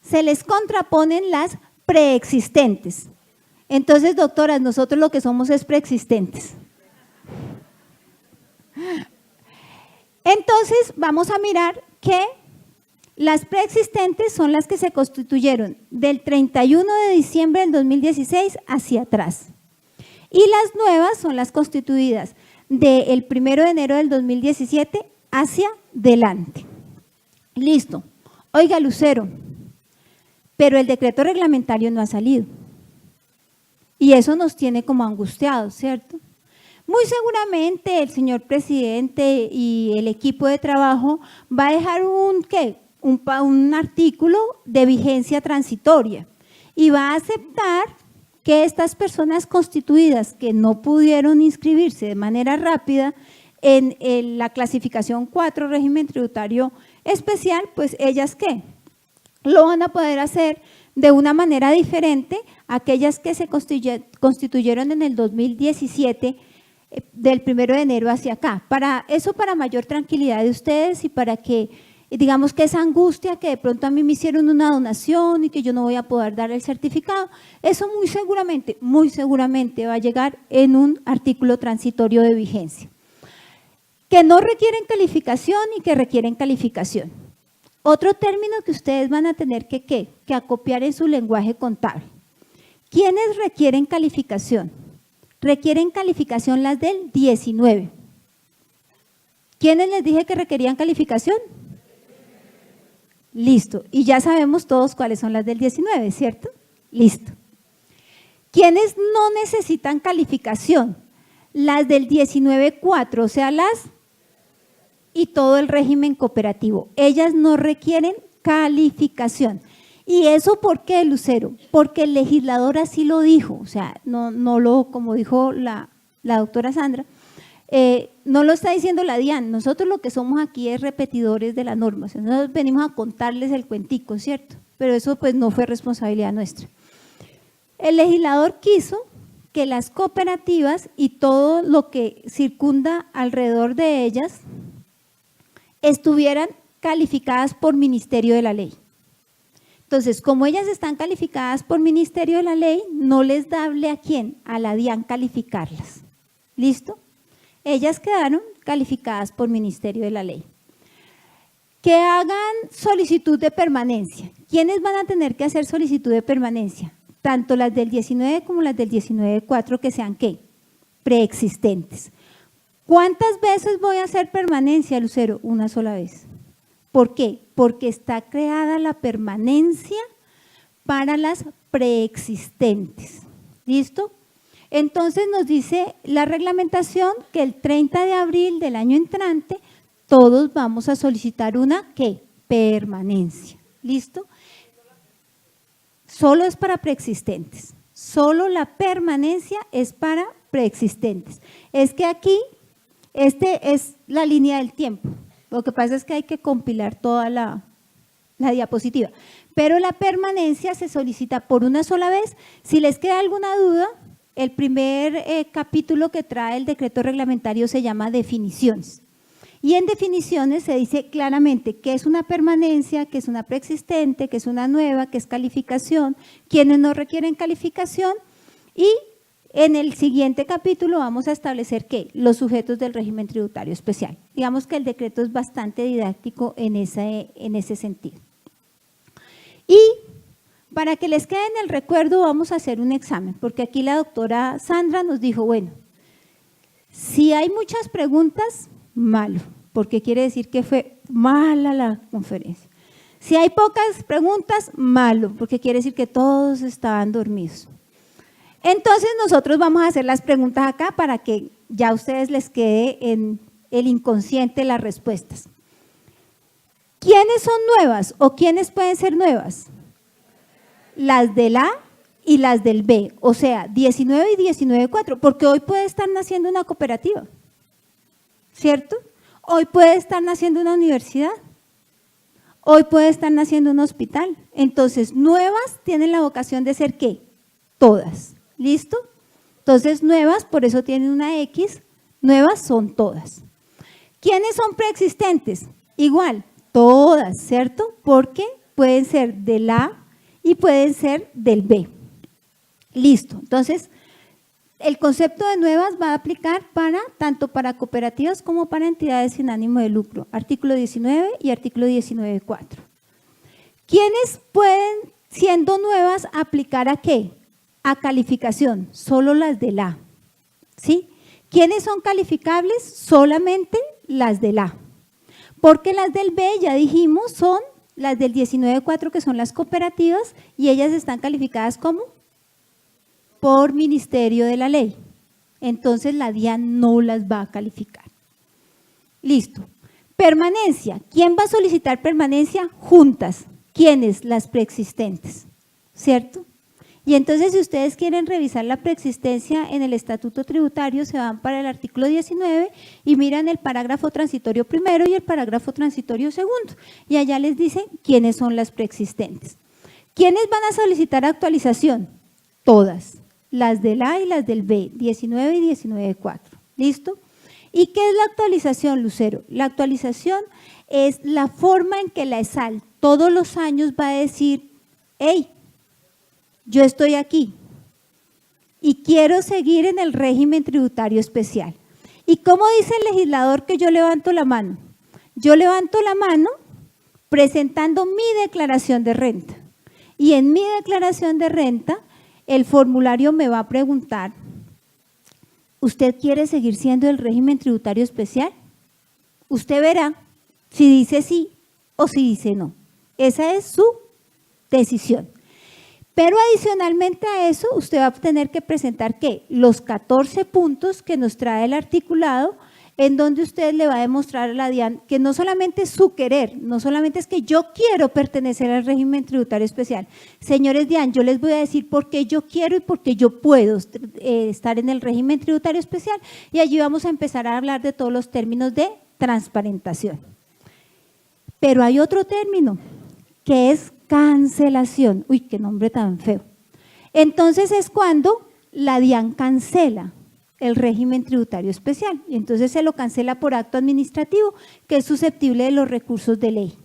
se les contraponen las preexistentes. Entonces, doctoras, nosotros lo que somos es preexistentes. entonces vamos a mirar que las preexistentes son las que se constituyeron del 31 de diciembre del 2016 hacia atrás. Y las nuevas son las constituidas del 1 de enero del 2017 hacia adelante. Listo. Oiga, Lucero, pero el decreto reglamentario no ha salido. Y eso nos tiene como angustiados, ¿cierto? Muy seguramente el señor presidente y el equipo de trabajo va a dejar un artículo de vigencia transitoria y va a aceptar que estas personas constituidas que no pudieron inscribirse de manera rápida en la clasificación 4 régimen tributario especial, pues ellas ¿qué? Lo van a poder hacer de una manera diferente a aquellas que se constituyeron en el 2017 del 1 de enero hacia acá. Para mayor tranquilidad de ustedes y para que, digamos que esa angustia que de pronto a mí me hicieron una donación y que yo no voy a poder dar el certificado, eso muy seguramente va a llegar en un artículo transitorio de vigencia. Que no requieren calificación y que requieren calificación. Otro término que ustedes van a tener que acopiar en su lenguaje contable. ¿Quiénes requieren calificación? Requieren calificación las del 19. ¿Quiénes les dije que requerían calificación? Listo. Y ya sabemos todos cuáles son las del 19, ¿cierto? Listo. ¿Quiénes no necesitan calificación? Las del 19.4, o sea, y todo el régimen cooperativo. Ellas no requieren calificación. ¿Y eso por qué, Lucero? Porque el legislador así lo dijo, o sea, como dijo la doctora Sandra, no lo está diciendo la DIAN, nosotros lo que somos aquí es repetidores de la norma, o sea, nosotros venimos a contarles el cuentico, ¿cierto? Pero eso pues no fue responsabilidad nuestra. El legislador quiso que las cooperativas y todo lo que circunda alrededor de ellas estuvieran calificadas por Ministerio de la Ley. Entonces, como ellas están calificadas por Ministerio de la Ley, no les dable a quién, a la DIAN calificarlas. ¿Listo? Ellas quedaron calificadas por Ministerio de la Ley. Que hagan solicitud de permanencia. ¿Quiénes van a tener que hacer solicitud de permanencia? Tanto las del 19 como las del 19.4 que sean ¿qué? Preexistentes. ¿Cuántas veces voy a hacer permanencia, Lucero? Una sola vez. ¿Por qué? Porque está creada la permanencia para las preexistentes. ¿Listo? Entonces nos dice la reglamentación que el 30 de abril del año entrante todos vamos a solicitar una ¿qué? Permanencia. ¿Listo? Solo es para preexistentes. Solo la permanencia es para preexistentes. Es que aquí es la línea del tiempo. Lo que pasa es que hay que compilar toda la diapositiva. Pero la permanencia se solicita por una sola vez. Si les queda alguna duda, el primer capítulo que trae el decreto reglamentario se llama definiciones. Y en definiciones se dice claramente qué es una permanencia, qué es una preexistente, qué es una nueva, qué es calificación, quiénes no requieren calificación y en el siguiente capítulo vamos a establecer ¿qué? Los sujetos del régimen tributario especial. Digamos que el decreto es bastante didáctico en ese sentido. Y para que les quede en el recuerdo vamos a hacer un examen, porque aquí la doctora Sandra nos dijo, bueno, si hay muchas preguntas, malo, porque quiere decir que fue mala la conferencia. Si hay pocas preguntas, malo, porque quiere decir que todos estaban dormidos. Entonces nosotros vamos a hacer las preguntas acá para que ya a ustedes les quede en el inconsciente las respuestas. ¿Quiénes son nuevas o quiénes pueden ser nuevas? Las del A y las del B, o sea, 19 y 19.4, porque hoy puede estar naciendo una cooperativa, ¿cierto? Hoy puede estar naciendo una universidad, hoy puede estar naciendo un hospital. Entonces, nuevas tienen la vocación de ser ¿qué? Todas. ¿Listo? Entonces, nuevas, por eso tienen una X, nuevas son todas. ¿Quiénes son preexistentes? Igual, todas, ¿cierto? Porque pueden ser del A y pueden ser del B. Listo. Entonces, el concepto de nuevas va a aplicar tanto para cooperativas como para entidades sin ánimo de lucro, artículo 19 y artículo 19.4. ¿Quiénes pueden, siendo nuevas, aplicar a qué? A calificación, solo las del A, ¿sí? ¿Quiénes son calificables? Solamente las del A, porque las del B, ya dijimos, son las del 19.4, que son las cooperativas, y ellas están calificadas como por Ministerio de la Ley. Entonces la DIAN no las va a calificar. Listo. Permanencia. ¿Quién va a solicitar permanencia? Juntas. ¿Quiénes? Las preexistentes, ¿cierto? Y entonces, si ustedes quieren revisar la preexistencia en el estatuto tributario, se van para el artículo 19 y miran el parágrafo transitorio primero y el parágrafo transitorio segundo. Y allá les dicen quiénes son las preexistentes. ¿Quiénes van a solicitar actualización? Todas, las del A y las del B, 19 y 19.4. ¿Listo? ¿Y qué es la actualización, Lucero? La actualización es la forma en que la ESAL todos los años va a decir, hey, yo estoy aquí y quiero seguir en el régimen tributario especial. ¿Y cómo dice el legislador que yo levanto la mano? Yo levanto la mano presentando mi declaración de renta. Y en mi declaración de renta, el formulario me va a preguntar, ¿usted quiere seguir siendo el régimen tributario especial? Usted verá si dice sí o si dice no. Esa es su decisión. Pero adicionalmente a eso, usted va a tener que presentar ¿qué? Los 14 puntos que nos trae el articulado, en donde usted le va a demostrar a la DIAN que no solamente es su querer, no solamente es que yo quiero pertenecer al régimen tributario especial. Señores DIAN, yo les voy a decir por qué yo quiero y por qué yo puedo estar en el régimen tributario especial, y allí vamos a empezar a hablar de todos los términos de transparentación. Pero hay otro término, que es cancelación. Uy, qué nombre tan feo. Entonces es cuando la DIAN cancela el régimen tributario especial, y entonces se lo cancela por acto administrativo, que es susceptible de los recursos de ley.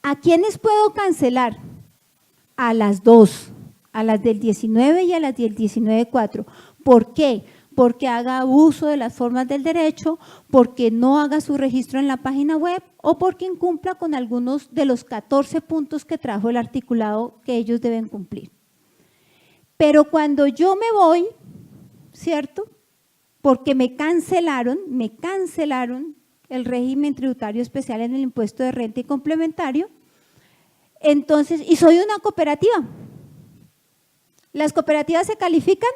¿A quiénes puedo cancelar? A las dos, a las del 19 y a las del 19.4. ¿Por qué? Porque haga uso de las formas del derecho, porque no haga su registro en la página web o porque incumpla con algunos de los 14 puntos que trajo el articulado que ellos deben cumplir. Pero cuando yo me voy, ¿cierto? Porque me cancelaron el régimen tributario especial en el impuesto de renta y complementario, entonces, y soy una cooperativa. ¿Las cooperativas se califican?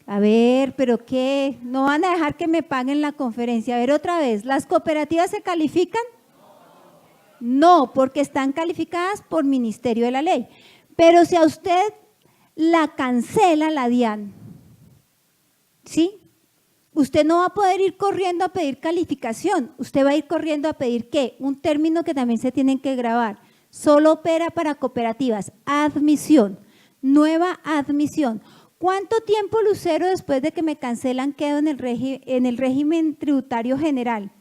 A ver, ¿pero qué? ¿No van a dejar que me paguen la conferencia? A ver, otra vez, ¿las cooperativas se califican? No, porque están calificadas por Ministerio de la Ley. Pero si a usted la cancela la DIAN, ¿sí? Usted no va a poder ir corriendo a pedir calificación, usted va a ir corriendo a pedir ¿qué? Un término que también se tienen que grabar. Solo opera para cooperativas, admisión, nueva admisión. ¿Cuánto tiempo, Lucero, después de que me cancelan quedo en el régimen tributario general?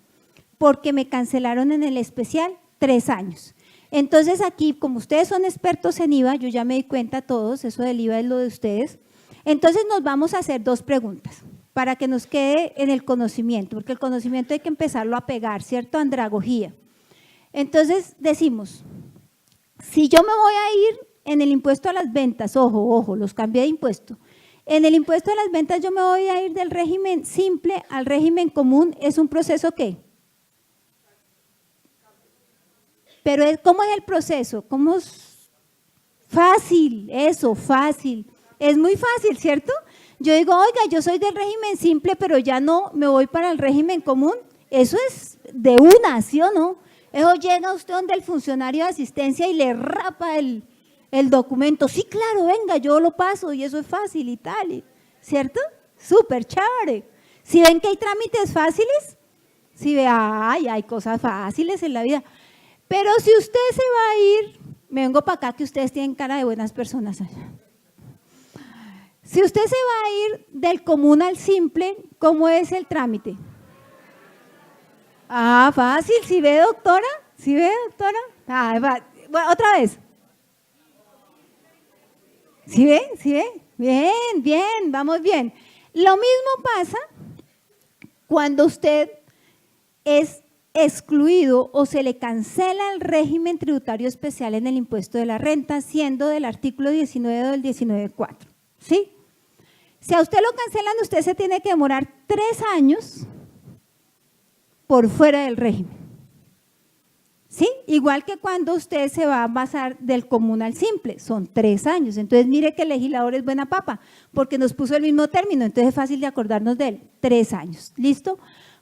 Porque me cancelaron en el especial 3 años. Entonces aquí, como ustedes son expertos en IVA, yo ya me di cuenta todos, eso del IVA es lo de ustedes, entonces nos vamos a hacer 2 preguntas para que nos quede en el conocimiento, porque el conocimiento hay que empezarlo a pegar, ¿cierto? Andragogía. Entonces decimos, si yo me voy a ir en el impuesto a las ventas, ojo, los cambié de impuesto. En el impuesto a las ventas yo me voy a ir del régimen simple al régimen común, ¿es un proceso qué? Pero ¿cómo es el proceso? ¿Cómo es? Fácil, eso, fácil. Es muy fácil, ¿cierto? Yo digo, oiga, yo soy del régimen simple, pero ya no me voy para el régimen común. Eso es de una, ¿sí o no? Eso llega usted donde el funcionario de asistencia y le rapa el documento. Sí, claro, venga, yo lo paso y eso es fácil y tal, ¿cierto? Súper chévere. Si ven que hay trámites fáciles, si ve, ay, hay cosas fáciles en la vida. Pero si usted se va a ir, me vengo para acá que ustedes tienen cara de buenas personas allá. Si usted se va a ir del común al simple, ¿cómo es el trámite? Ah, fácil, ¿sí ve, doctora? ¿Sí ve, doctora? Bueno, otra vez. ¿Sí ve? ¿Sí ve? Bien, bien, vamos bien. Lo mismo pasa cuando usted es excluido o se le cancela el régimen tributario especial en el impuesto de la renta, siendo del artículo 19 o del 19.4, ¿sí? Si a usted lo cancelan, usted se tiene que demorar 3 años por fuera del régimen, ¿sí? Igual que cuando usted se va a pasar del común al simple, son 3 años. Entonces, mire que el legislador es buena papa, porque nos puso el mismo término, entonces es fácil de acordarnos de él, 3 años, ¿listo?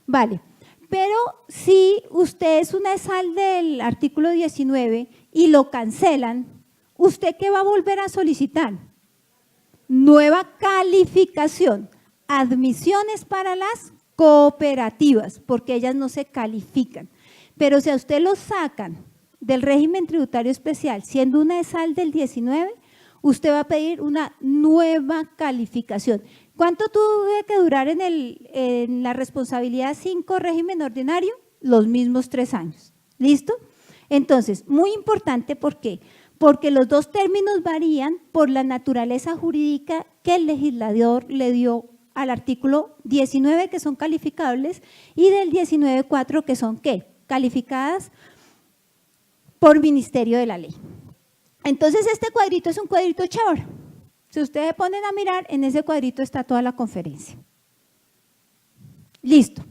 Vale. Pero si usted es una ESAL del artículo 19 y lo cancelan, ¿usted qué va a volver a solicitar? Nueva calificación, admisiones para las cooperativas, porque ellas no se califican. Pero si a usted lo sacan del régimen tributario especial, siendo una ESAL del 19, usted va a pedir una nueva calificación. ¿Cuánto tuve que durar en la responsabilidad 5 régimen ordinario? Los mismos 3 años. ¿Listo? Entonces, muy importante, ¿por qué? Porque los dos términos varían por la naturaleza jurídica que el legislador le dio al artículo 19, que son calificables, y del 19.4, que son ¿qué? Calificadas por Ministerio de la Ley. Entonces, este cuadrito es un cuadrito chévere. Si ustedes se ponen a mirar, en ese cuadrito está toda la conferencia. Listo.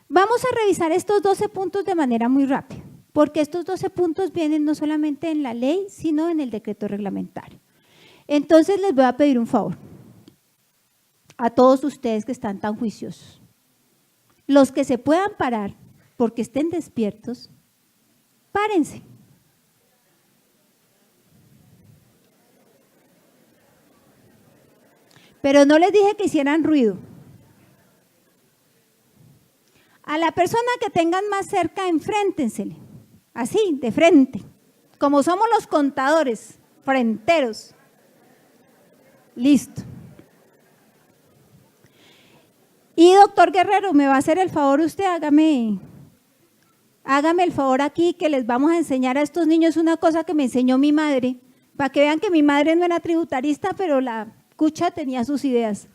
Vamos a revisar estos 12 puntos de manera muy rápida, porque estos 12 puntos vienen no solamente en la ley, sino en el decreto reglamentario. Entonces, les voy a pedir un favor a todos ustedes que están tan juiciosos. Los que se puedan parar, porque estén despiertos, párense. Pero no les dije que hicieran ruido. A la persona que tengan más cerca, enfréntensele, así, de frente, como somos los contadores, frenteros. Listo. Y doctor Guerrero, ¿me va a hacer el favor usted? Hágame el favor aquí, que les vamos a enseñar a estos niños una cosa que me enseñó mi madre, para que vean que mi madre no era tributarista, pero la cucha tenía sus ideas.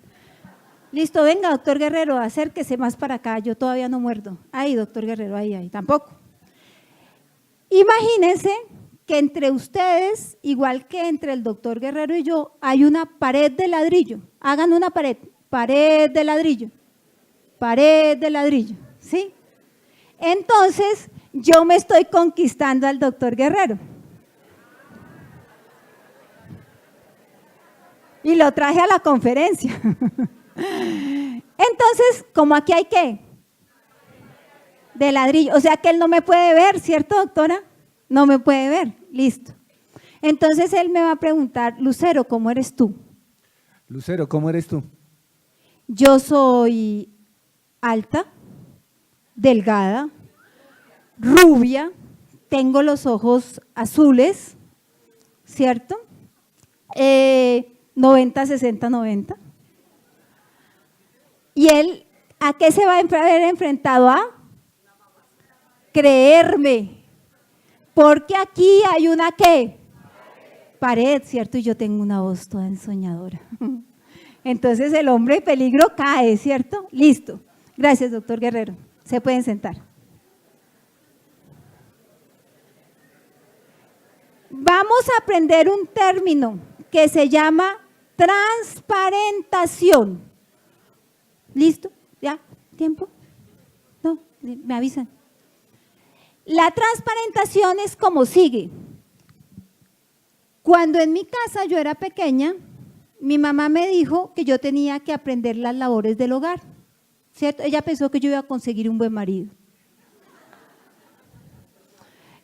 Listo, venga, doctor Guerrero, acérquese más para acá, yo todavía no muerdo. Ahí, doctor Guerrero, ahí, tampoco. Imagínense que entre ustedes, igual que entre el doctor Guerrero y yo, hay una pared de ladrillo. Hagan una pared de ladrillo, ¿sí? Entonces, yo me estoy conquistando al doctor Guerrero. Y lo traje a la conferencia. Entonces, como aquí hay ¿qué? De ladrillo, o sea que él no me puede ver, ¿cierto, doctora? No me puede ver, listo. Entonces él me va a preguntar, Lucero, ¿cómo eres tú? Lucero, ¿cómo eres tú? Yo soy alta, delgada, rubia, tengo los ojos azules, ¿cierto? 90, 60, 90. Y él, ¿a qué se va a haber enfrentado? A creerme, porque aquí hay una ¿qué? Pared, ¿cierto? Y yo tengo una voz toda ensoñadora. Entonces el hombre de peligro cae, ¿cierto? Listo. Gracias, doctor Guerrero. Se pueden sentar. Vamos a aprender un término que se llama transparentación. ¿Listo? ¿Ya? ¿Tiempo? No, me avisan. La transparentación es como sigue. Cuando en mi casa yo era pequeña, mi mamá me dijo que yo tenía que aprender las labores del hogar, ¿cierto? Ella pensó que yo iba a conseguir un buen marido.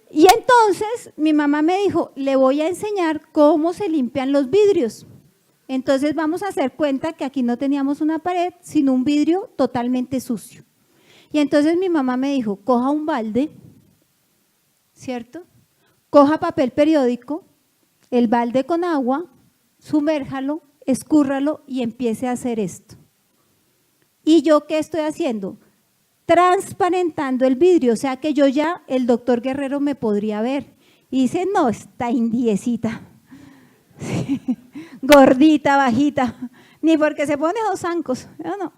Y entonces mi mamá me dijo, le voy a enseñar cómo se limpian los vidrios. Entonces vamos a hacer cuenta que aquí no teníamos una pared, sino un vidrio totalmente sucio. Y entonces mi mamá me dijo, coja un balde, ¿cierto? Coja papel periódico, el balde con agua, sumérjalo, escúrralo y empiece a hacer esto. ¿Y yo qué estoy haciendo? Transparentando el vidrio, o sea que yo ya, el doctor Guerrero me podría ver. Y dice, no, está indiecita. Sí. gordita, bajita, ni porque se pone dos zancos, no.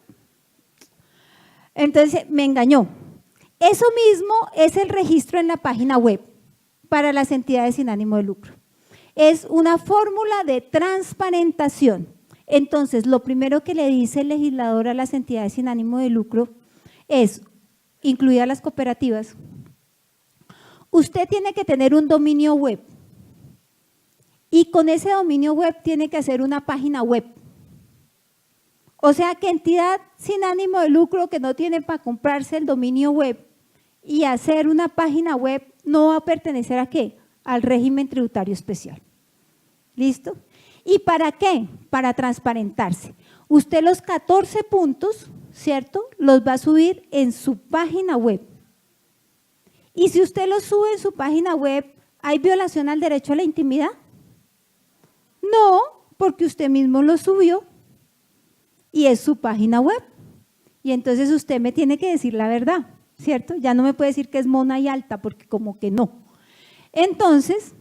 Entonces me engañó. Eso mismo es el registro en la página web para las entidades sin ánimo de lucro. Es una fórmula de transparentación. Entonces, lo primero que le dice el legislador a las entidades sin ánimo de lucro es, incluidas las cooperativas, usted tiene que tener un dominio web y con ese dominio web tiene que hacer una página web. O sea que entidad sin ánimo de lucro que no tiene para comprarse el dominio web y hacer una página web no va a pertenecer ¿a qué? Al régimen tributario especial. ¿Listo? ¿Y para qué? Para transparentarse. Usted los 14 puntos, ¿cierto? Los va a subir en su página web. Y si usted los sube en su página web, ¿hay violación al derecho a la intimidad? No, porque usted mismo lo subió y es su página web. Y entonces usted me tiene que decir la verdad, ¿cierto? Ya no me puede decir que es mona y alta, porque como que no. Entonces,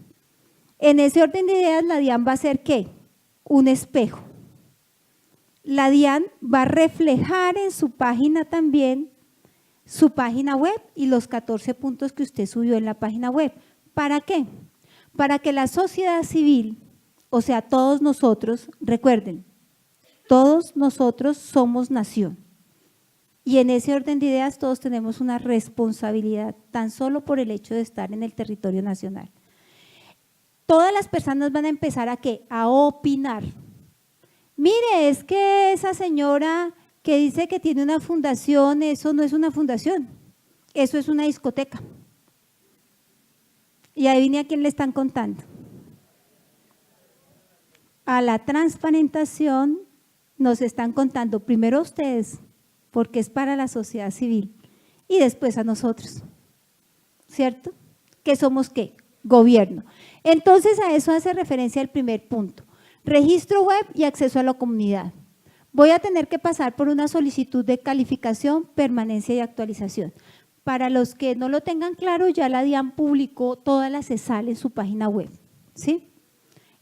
en ese orden de ideas, la DIAN va a ser ¿qué? Un espejo. La DIAN va a reflejar en su página también su página web y los 14 puntos que usted subió en la página web. ¿Para qué? Para que la sociedad civil, o sea, todos nosotros, recuerden, todos nosotros somos nación. Y en ese orden de ideas todos tenemos una responsabilidad, tan solo por el hecho de estar en el territorio nacional. Todas las personas van a empezar ¿a qué? A opinar. Mire, es que esa señora que dice que tiene una fundación, eso no es una fundación, eso es una discoteca. Y adivine a quién le están contando. A la transparentación nos están contando primero a ustedes, porque es para la sociedad civil, y después a nosotros, ¿cierto? ¿Que somos qué? Gobierno. Entonces a eso hace referencia el primer punto, registro web y acceso a la comunidad. Voy a tener que pasar por una solicitud de calificación, permanencia y actualización. Para los que no lo tengan claro, ya la DIAN publicó todas las CESAL en su página web, ¿sí?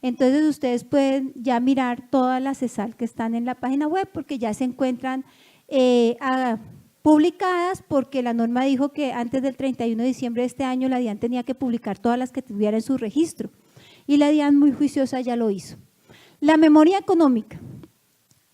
Entonces ustedes pueden ya mirar todas las CESAL que están en la página web porque ya se encuentran publicadas, porque la norma dijo que antes del 31 de diciembre de este año la DIAN tenía que publicar todas las que tuviera en su registro y la DIAN muy juiciosa ya lo hizo. La memoria económica.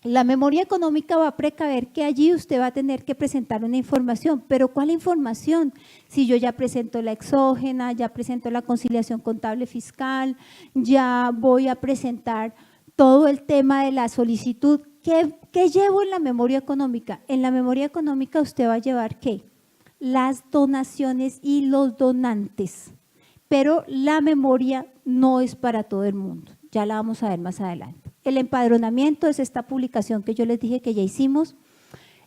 La memoria económica va a precaver que allí usted va a tener que presentar una información, pero ¿cuál información? Si yo ya presento la exógena, ya presento la conciliación contable fiscal, ya voy a presentar todo el tema de la solicitud. ¿Qué llevo en la memoria económica? En la memoria económica usted va a llevar ¿qué? Las donaciones y los donantes, pero la memoria no es para todo el mundo, ya la vamos a ver más adelante. El empadronamiento es esta publicación que yo les dije que ya hicimos.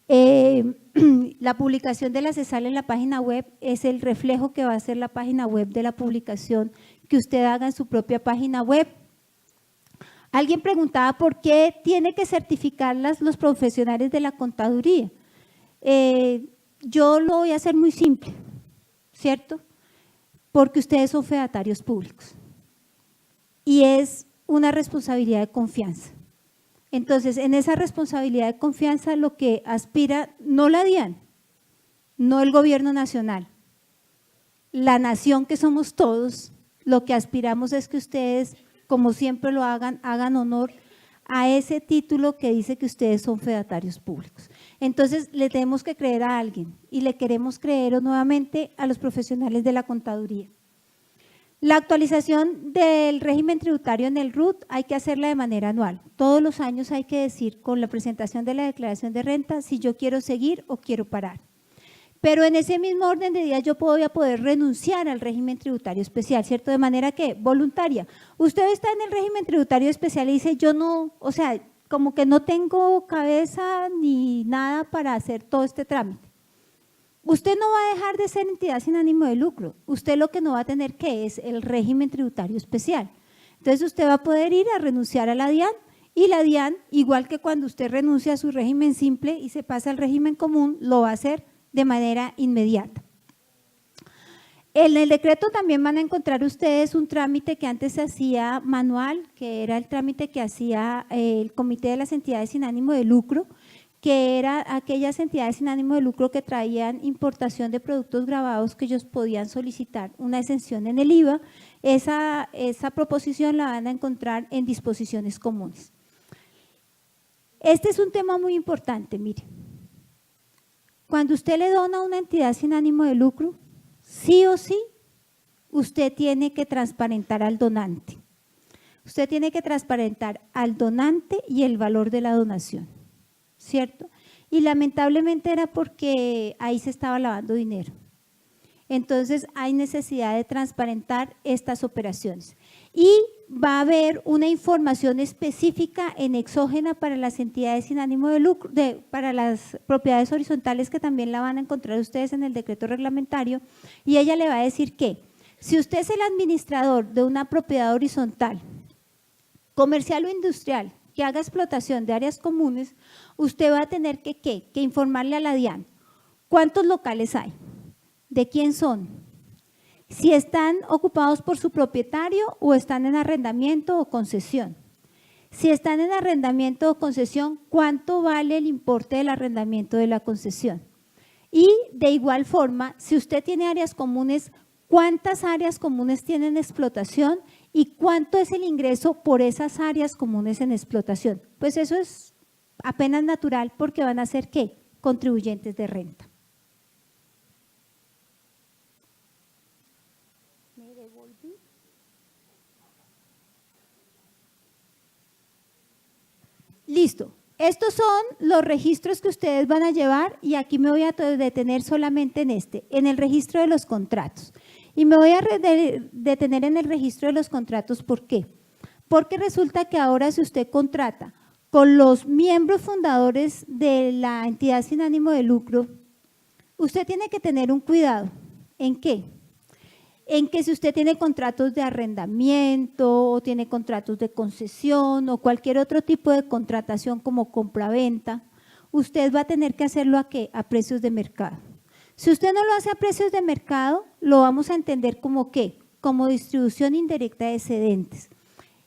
La publicación de la CESAL en la página web es el reflejo que va a hacer la página web de la publicación que usted haga en su propia página web. Alguien preguntaba por qué tiene que certificarlas los profesionales de la contaduría. Yo lo voy a hacer muy simple, ¿cierto? Porque ustedes son fedatarios públicos y es una responsabilidad de confianza. Entonces, en esa responsabilidad de confianza lo que aspira, no la DIAN, no el gobierno nacional, la nación que somos todos, lo que aspiramos es que ustedes, como siempre lo hagan honor a ese título que dice que ustedes son fedatarios públicos. Entonces, le tenemos que creer a alguien y le queremos creer nuevamente a los profesionales de la contaduría. La actualización del régimen tributario en el RUT hay que hacerla de manera anual. Todos los años hay que decir con la presentación de la declaración de renta si yo quiero seguir o quiero parar. Pero en ese mismo orden de días yo voy a poder renunciar al régimen tributario especial, ¿cierto? De manera que voluntaria. Usted está en el régimen tributario especial y dice yo no, o sea, como que no tengo cabeza ni nada para hacer todo este trámite. Usted no va a dejar de ser entidad sin ánimo de lucro, usted lo que no va a tener que es el régimen tributario especial. Entonces usted va a poder ir a renunciar a la DIAN y la DIAN, igual que cuando usted renuncia a su régimen simple y se pasa al régimen común, lo va a hacer de manera inmediata. En el decreto también van a encontrar ustedes un trámite que antes se hacía manual, que era el trámite que hacía el Comité de las Entidades sin ánimo de lucro, que era aquellas entidades sin ánimo de lucro que traían importación de productos gravados que ellos podían solicitar una exención en el IVA. Esa proposición la van a encontrar en disposiciones comunes. Este es un tema muy importante, mire. Cuando usted le dona a una entidad sin ánimo de lucro, sí o sí, usted tiene que transparentar al donante. Usted tiene que transparentar al donante y el valor de la donación, ¿cierto? Y lamentablemente era porque ahí se estaba lavando dinero. Entonces hay necesidad de transparentar estas operaciones. Y va a haber una información específica en exógena para las entidades sin ánimo de lucro, para las propiedades horizontales, que también la van a encontrar ustedes en el decreto reglamentario, y ella le va a decir que si usted es el administrador de una propiedad horizontal, comercial o industrial, que haga explotación de áreas comunes, usted va a tener que informarle a la DIAN cuántos locales hay, de quién son, si están ocupados por su propietario o están en arrendamiento o concesión. Si están en arrendamiento o concesión, ¿cuánto vale el importe del arrendamiento de la concesión? Y de igual forma, si usted tiene áreas comunes, ¿cuántas áreas comunes tienen explotación y cuánto es el ingreso por esas áreas comunes en explotación? Pues eso es apenas natural, porque van a ser ¿qué? Contribuyentes de renta. Listo, estos son los registros que ustedes van a llevar, y aquí me voy a detener solamente en el registro de los contratos. Y me voy a detener en el registro de los contratos, ¿por qué? Porque resulta que ahora, si usted contrata con los miembros fundadores de la entidad sin ánimo de lucro, usted tiene que tener un cuidado. ¿En qué? En que si usted tiene contratos de arrendamiento o tiene contratos de concesión o cualquier otro tipo de contratación como compraventa, usted va a tener que hacerlo ¿a qué? A precios de mercado. Si usted no lo hace a precios de mercado, lo vamos a entender como ¿qué? Como distribución indirecta de excedentes.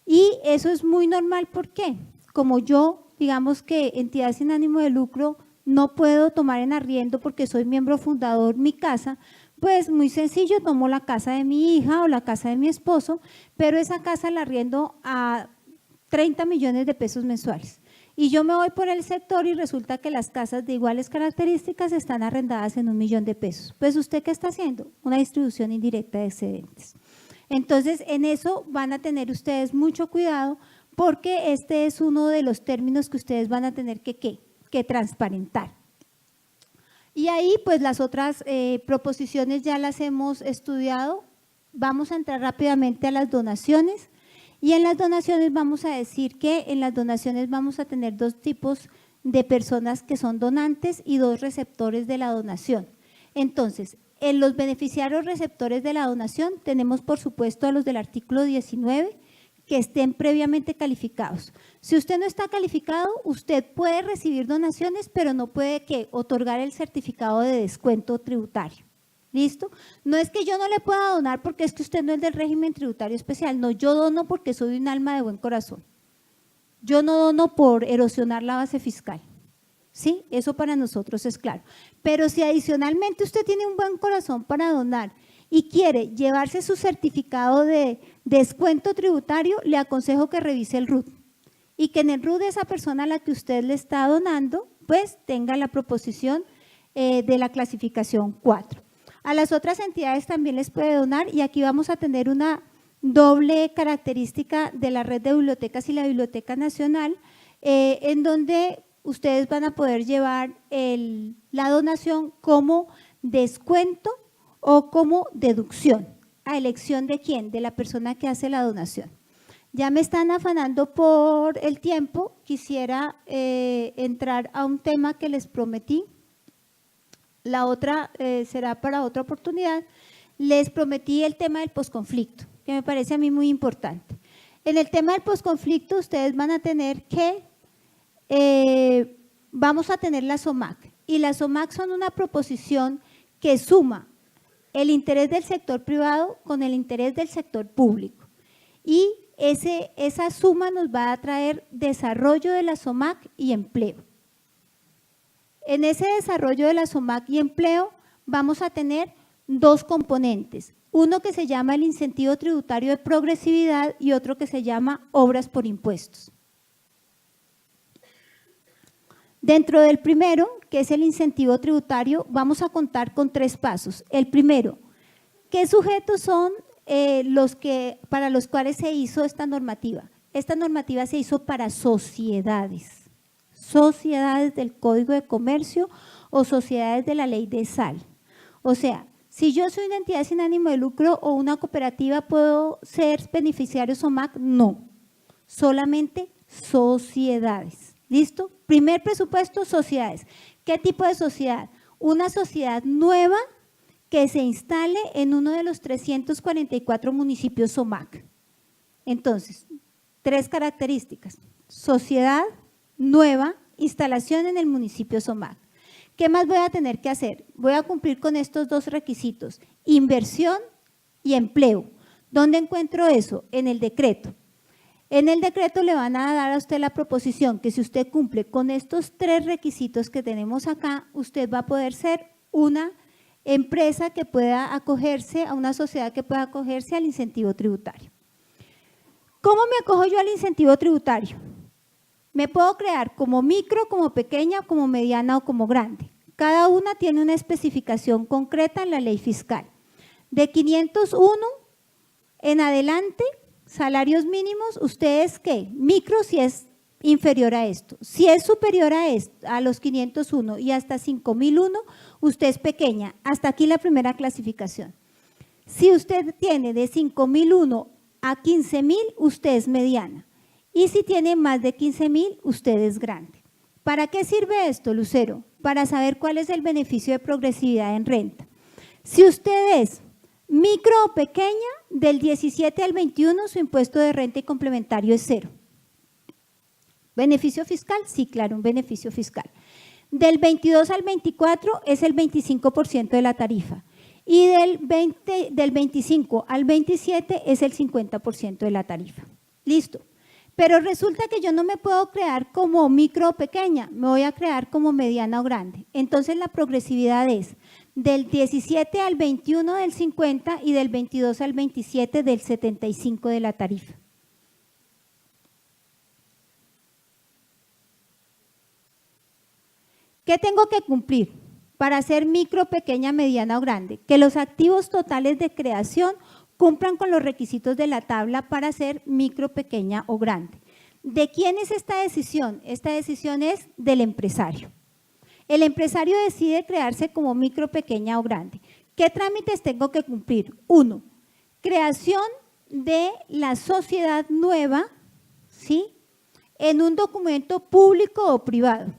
Y eso es muy normal, ¿por qué? Como yo, digamos que entidad sin ánimo de lucro, no puedo tomar en arriendo porque soy miembro fundador mi casa, pues muy sencillo, tomo la casa de mi hija o la casa de mi esposo, pero esa casa la arriendo a 30 millones de pesos mensuales. Y yo me voy por el sector y resulta que las casas de iguales características están arrendadas en 1 millón de pesos. Pues ¿usted qué está haciendo? Una distribución indirecta de excedentes. Entonces, en eso van a tener ustedes mucho cuidado, porque este es uno de los términos que ustedes van a tener que transparentar. Y ahí pues las otras proposiciones ya las hemos estudiado. Vamos a entrar rápidamente a las donaciones, y en las donaciones vamos a decir que en las donaciones vamos a tener 2 tipos de personas que son donantes y 2 receptores de la donación. Entonces, en los beneficiarios receptores de la donación tenemos por supuesto a los del artículo 19 que estén previamente calificados. Si usted no está calificado, usted puede recibir donaciones, pero no puede otorgar el certificado de descuento tributario. ¿Listo? No es que yo no le pueda donar porque es que usted no es del régimen tributario especial, no, yo dono porque soy un alma de buen corazón. Yo no dono por erosionar la base fiscal. ¿Sí? Eso para nosotros es claro. Pero si adicionalmente usted tiene un buen corazón para donar y quiere llevarse su certificado de descuento tributario, le aconsejo que revise el RUT y que en el RUT de esa persona a la que usted le está donando, pues tenga la proposición de la clasificación 4. A las otras entidades también les puede donar, y aquí vamos a tener una doble característica de la red de bibliotecas y la Biblioteca Nacional, en donde ustedes van a poder llevar la donación como descuento o como deducción, a elección de quién, de la persona que hace la donación. Ya me están afanando por el tiempo, quisiera entrar a un tema que les prometí, la otra será para otra oportunidad. Les prometí el tema del posconflicto, que me parece a mí muy importante. En el tema del posconflicto ustedes van a tener que, vamos a tener la SOMAC, y la SOMAC son una proposición que suma el interés del sector privado con el interés del sector público. Y esa suma nos va a traer desarrollo de la SOMAC y empleo. En ese desarrollo de la SOMAC y empleo vamos a tener dos componentes, uno que se llama el incentivo tributario de progresividad y otro que se llama obras por impuestos. Dentro del primero, que es el incentivo tributario, vamos a contar con 3 pasos. El primero, ¿qué sujetos son para los cuales se hizo esta normativa? Esta normativa se hizo para sociedades del Código de Comercio o sociedades de la Ley de Sal. O sea, si yo soy una entidad sin ánimo de lucro o una cooperativa, ¿puedo ser beneficiario SOMAC? No, solamente sociedades. ¿Listo? Primer presupuesto, sociedades. ¿Qué tipo de sociedad? Una sociedad nueva que se instale en uno de los 344 municipios SOMAC. Entonces, 3 características. Sociedad nueva, instalación en el municipio SOMAC. ¿Qué más voy a tener que hacer? Voy a cumplir con estos 2 requisitos, inversión y empleo. ¿Dónde encuentro eso? En el decreto. En el decreto le van a dar a usted la proposición que si usted cumple con estos 3 requisitos que tenemos acá, usted va a poder ser una empresa que pueda acogerse, a una sociedad que pueda acogerse al incentivo tributario. ¿Cómo me acojo yo al incentivo tributario? Me puedo crear como micro, como pequeña, como mediana o como grande. Cada una tiene una especificación concreta en la ley fiscal. De 501 en adelante, salarios mínimos, ¿ustedes qué? Micro si es inferior a esto. Si es superior a los 501 y hasta 5001, usted es pequeña. Hasta aquí la primera clasificación. Si usted tiene de 5001 a 15.000, usted es mediana. Y si tiene más de 15.000, usted es grande. ¿Para qué sirve esto, Lucero? Para saber cuál es el beneficio de progresividad en renta. Si usted es micro o pequeña, del 17 al 21 su impuesto de renta y complementario es 0. ¿Beneficio fiscal? Sí, claro, un beneficio fiscal. Del 22 al 24 es el 25% de la tarifa. Y del 25 al 27 es el 50% de la tarifa. Listo. Pero resulta que yo no me puedo crear como micro o pequeña, me voy a crear como mediana o grande. Entonces la progresividad es del 17 al 21 del 50 y del 22 al 27 del 75 de la tarifa. ¿Qué tengo que cumplir para ser micro, pequeña, mediana o grande? Que los activos totales de creación cumplan con los requisitos de la tabla para ser micro, pequeña o grande. ¿De quién es esta decisión? Esta decisión es del empresario. El empresario decide crearse como micro, pequeña o grande. ¿Qué trámites tengo que cumplir? 1. Creación de la sociedad nueva, ¿sí? En un documento público o privado.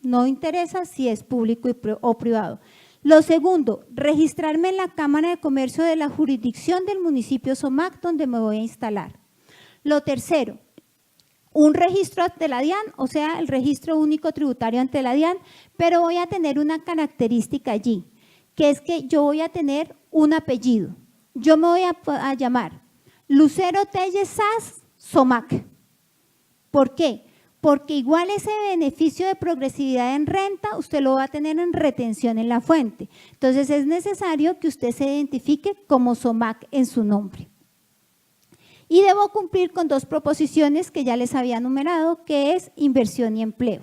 No interesa si es público o privado. Lo segundo, registrarme en la Cámara de Comercio de la jurisdicción del municipio SOMAC donde me voy a instalar. Lo tercero, un registro ante la DIAN, o sea, el registro único tributario ante la DIAN, pero voy a tener una característica allí, que es que yo voy a tener un apellido. Yo me voy a llamar Lucero Telles Sas SOMAC. ¿Por qué? Porque igual ese beneficio de progresividad en renta usted lo va a tener en retención en la fuente. Entonces es necesario que usted se identifique como SOMAC en su nombre. Y debo cumplir con 2 proposiciones que ya les había numerado, que es inversión y empleo.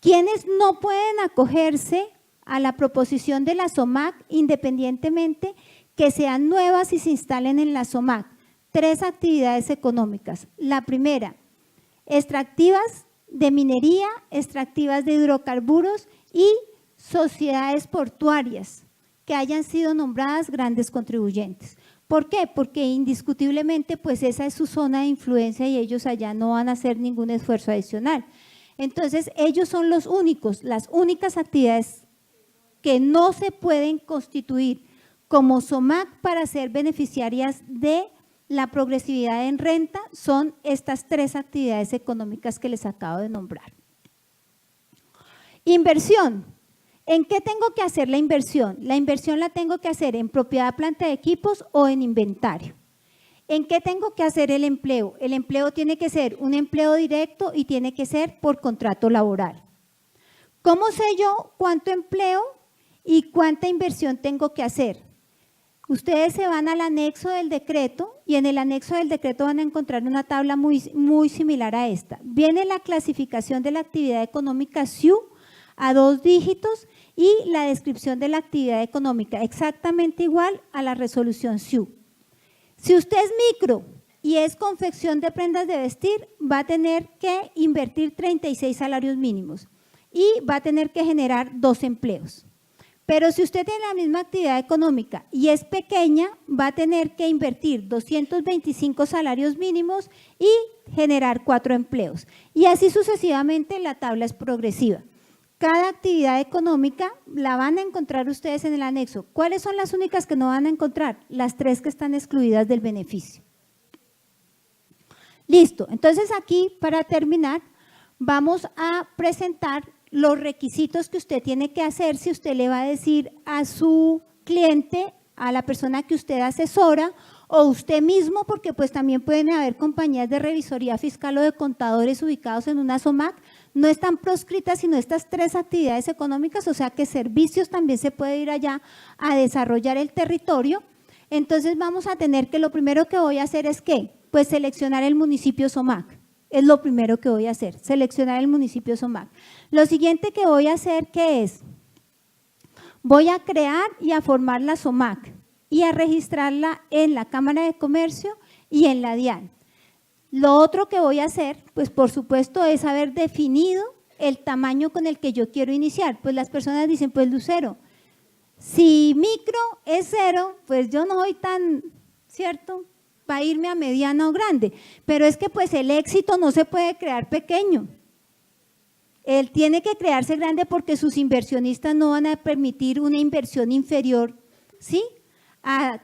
¿Quiénes no pueden acogerse a la proposición de la SOMAC independientemente que sean nuevas y se instalen en la SOMAC? 3 actividades económicas. La primera, extractivas de minería, extractivas de hidrocarburos y sociedades portuarias que hayan sido nombradas grandes contribuyentes. ¿Por qué? Porque indiscutiblemente pues esa es su zona de influencia y ellos allá no van a hacer ningún esfuerzo adicional. Entonces ellos son los únicos, las únicas actividades que no se pueden constituir como SOMAC para ser beneficiarias de la progresividad en renta son estas 3 actividades económicas que les acabo de nombrar. Inversión. ¿En qué tengo que hacer la inversión? La inversión la tengo que hacer en propiedad, planta de equipos o en inventario. ¿En qué tengo que hacer el empleo? El empleo tiene que ser un empleo directo y tiene que ser por contrato laboral. ¿Cómo sé yo cuánto empleo y cuánta inversión tengo que hacer? Ustedes se van al anexo del decreto y en el anexo del decreto van a encontrar una tabla muy similar a esta. Viene la clasificación de la actividad económica SIU a 2 dígitos y la descripción de la actividad económica, exactamente igual a la resolución SIU. Si usted es micro y es confección de prendas de vestir, va a tener que invertir 36 salarios mínimos y va a tener que generar 2 empleos. Pero si usted tiene la misma actividad económica y es pequeña, va a tener que invertir 225 salarios mínimos y generar 4 empleos. Y así sucesivamente la tabla es progresiva. Cada actividad económica la van a encontrar ustedes en el anexo. ¿Cuáles son las únicas que no van a encontrar? Las 3 que están excluidas del beneficio. Listo, entonces aquí para terminar vamos a presentar los requisitos que usted tiene que hacer si usted le va a decir a su cliente, a la persona que usted asesora o usted mismo, porque pues también pueden haber compañías de revisoría fiscal o de contadores ubicados en una SOMAC, no están proscritas sino estas 3 actividades económicas, o sea que servicios también se puede ir allá a desarrollar el territorio. Entonces vamos a tener que lo primero que voy a hacer es ¿qué? Pues seleccionar el municipio SOMAC. Es lo primero que voy a hacer, seleccionar el municipio SOMAC. Lo siguiente que voy a hacer, ¿qué es? Voy a crear y a formar la SOMAC y a registrarla en la Cámara de Comercio y en la DIAN. Lo otro que voy a hacer, pues por supuesto, es haber definido el tamaño con el que yo quiero iniciar. Pues las personas dicen, pues Lucero, si micro es 0, pues yo no soy tan, ¿cierto?, para irme a mediana o grande, pero es que pues el éxito no se puede crear pequeño. Él tiene que crearse grande porque sus inversionistas no van a permitir una inversión inferior, ¿sí?, a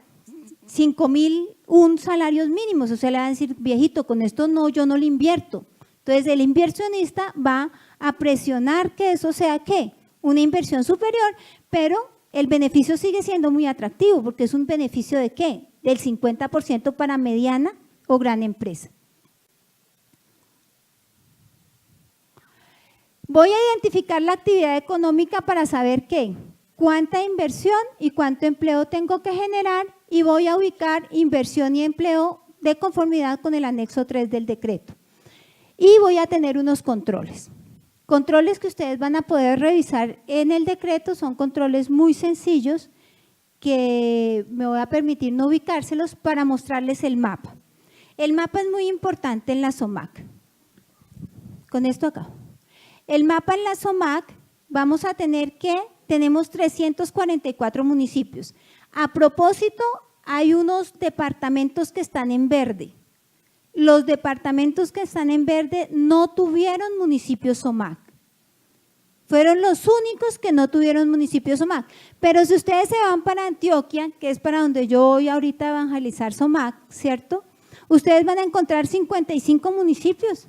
5.001 salarios mínimos, o sea, le van a decir, viejito, con esto no, yo no le invierto. Entonces el inversionista va a presionar que eso sea, ¿qué?, una inversión superior, pero el beneficio sigue siendo muy atractivo porque es un beneficio ¿de qué? Del 50% para mediana o gran empresa. Voy a identificar la actividad económica para saber qué, cuánta inversión y cuánto empleo tengo que generar y voy a ubicar inversión y empleo de conformidad con el anexo 3 del decreto. Y voy a tener unos controles. Controles que ustedes van a poder revisar en el decreto, son controles muy sencillos que me voy a permitir no ubicárselos para mostrarles el mapa. El mapa es muy importante en la SOMAC. Con esto acá. El mapa en la SOMAC vamos a tener que, tenemos 344 municipios. A propósito, hay unos departamentos que están en verde. Los departamentos que están en verde no tuvieron municipios SOMAC. Fueron los únicos que no tuvieron municipios SOMAC. Pero si ustedes se van para Antioquia, que es para donde yo voy ahorita a evangelizar SOMAC, ¿cierto? Ustedes van a encontrar 55 municipios,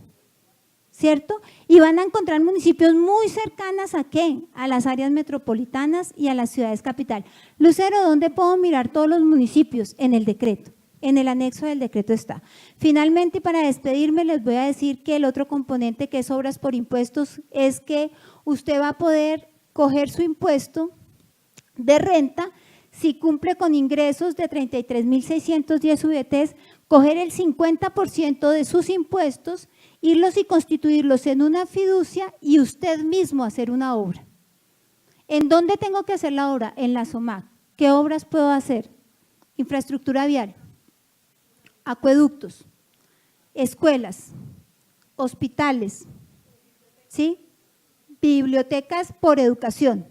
¿cierto? Y van a encontrar municipios muy cercanas ¿a qué? A las áreas metropolitanas y a las ciudades capital. Lucero, ¿dónde puedo mirar todos los municipios? En el decreto. En el anexo del decreto está. Finalmente, y para despedirme, les voy a decir que el otro componente que es obras por impuestos es que usted va a poder coger su impuesto de renta si cumple con ingresos de 33.610 UVTs, coger el 50% de sus impuestos, irlos y constituirlos en una fiducia y usted mismo hacer una obra. ¿En dónde tengo que hacer la obra? En la SOMAC. ¿Qué obras puedo hacer? Infraestructura vial, acueductos, escuelas, hospitales, ¿sí? Bibliotecas por educación,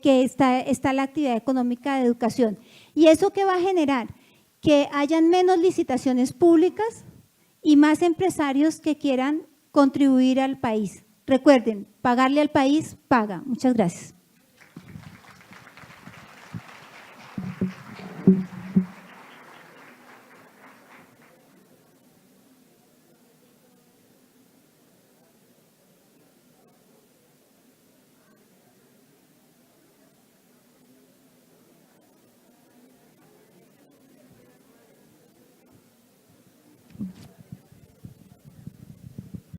que está la actividad económica de educación. ¿Y eso qué va a generar? Que hayan menos licitaciones públicas y más empresarios que quieran contribuir al país. Recuerden, pagarle al país paga. Muchas gracias.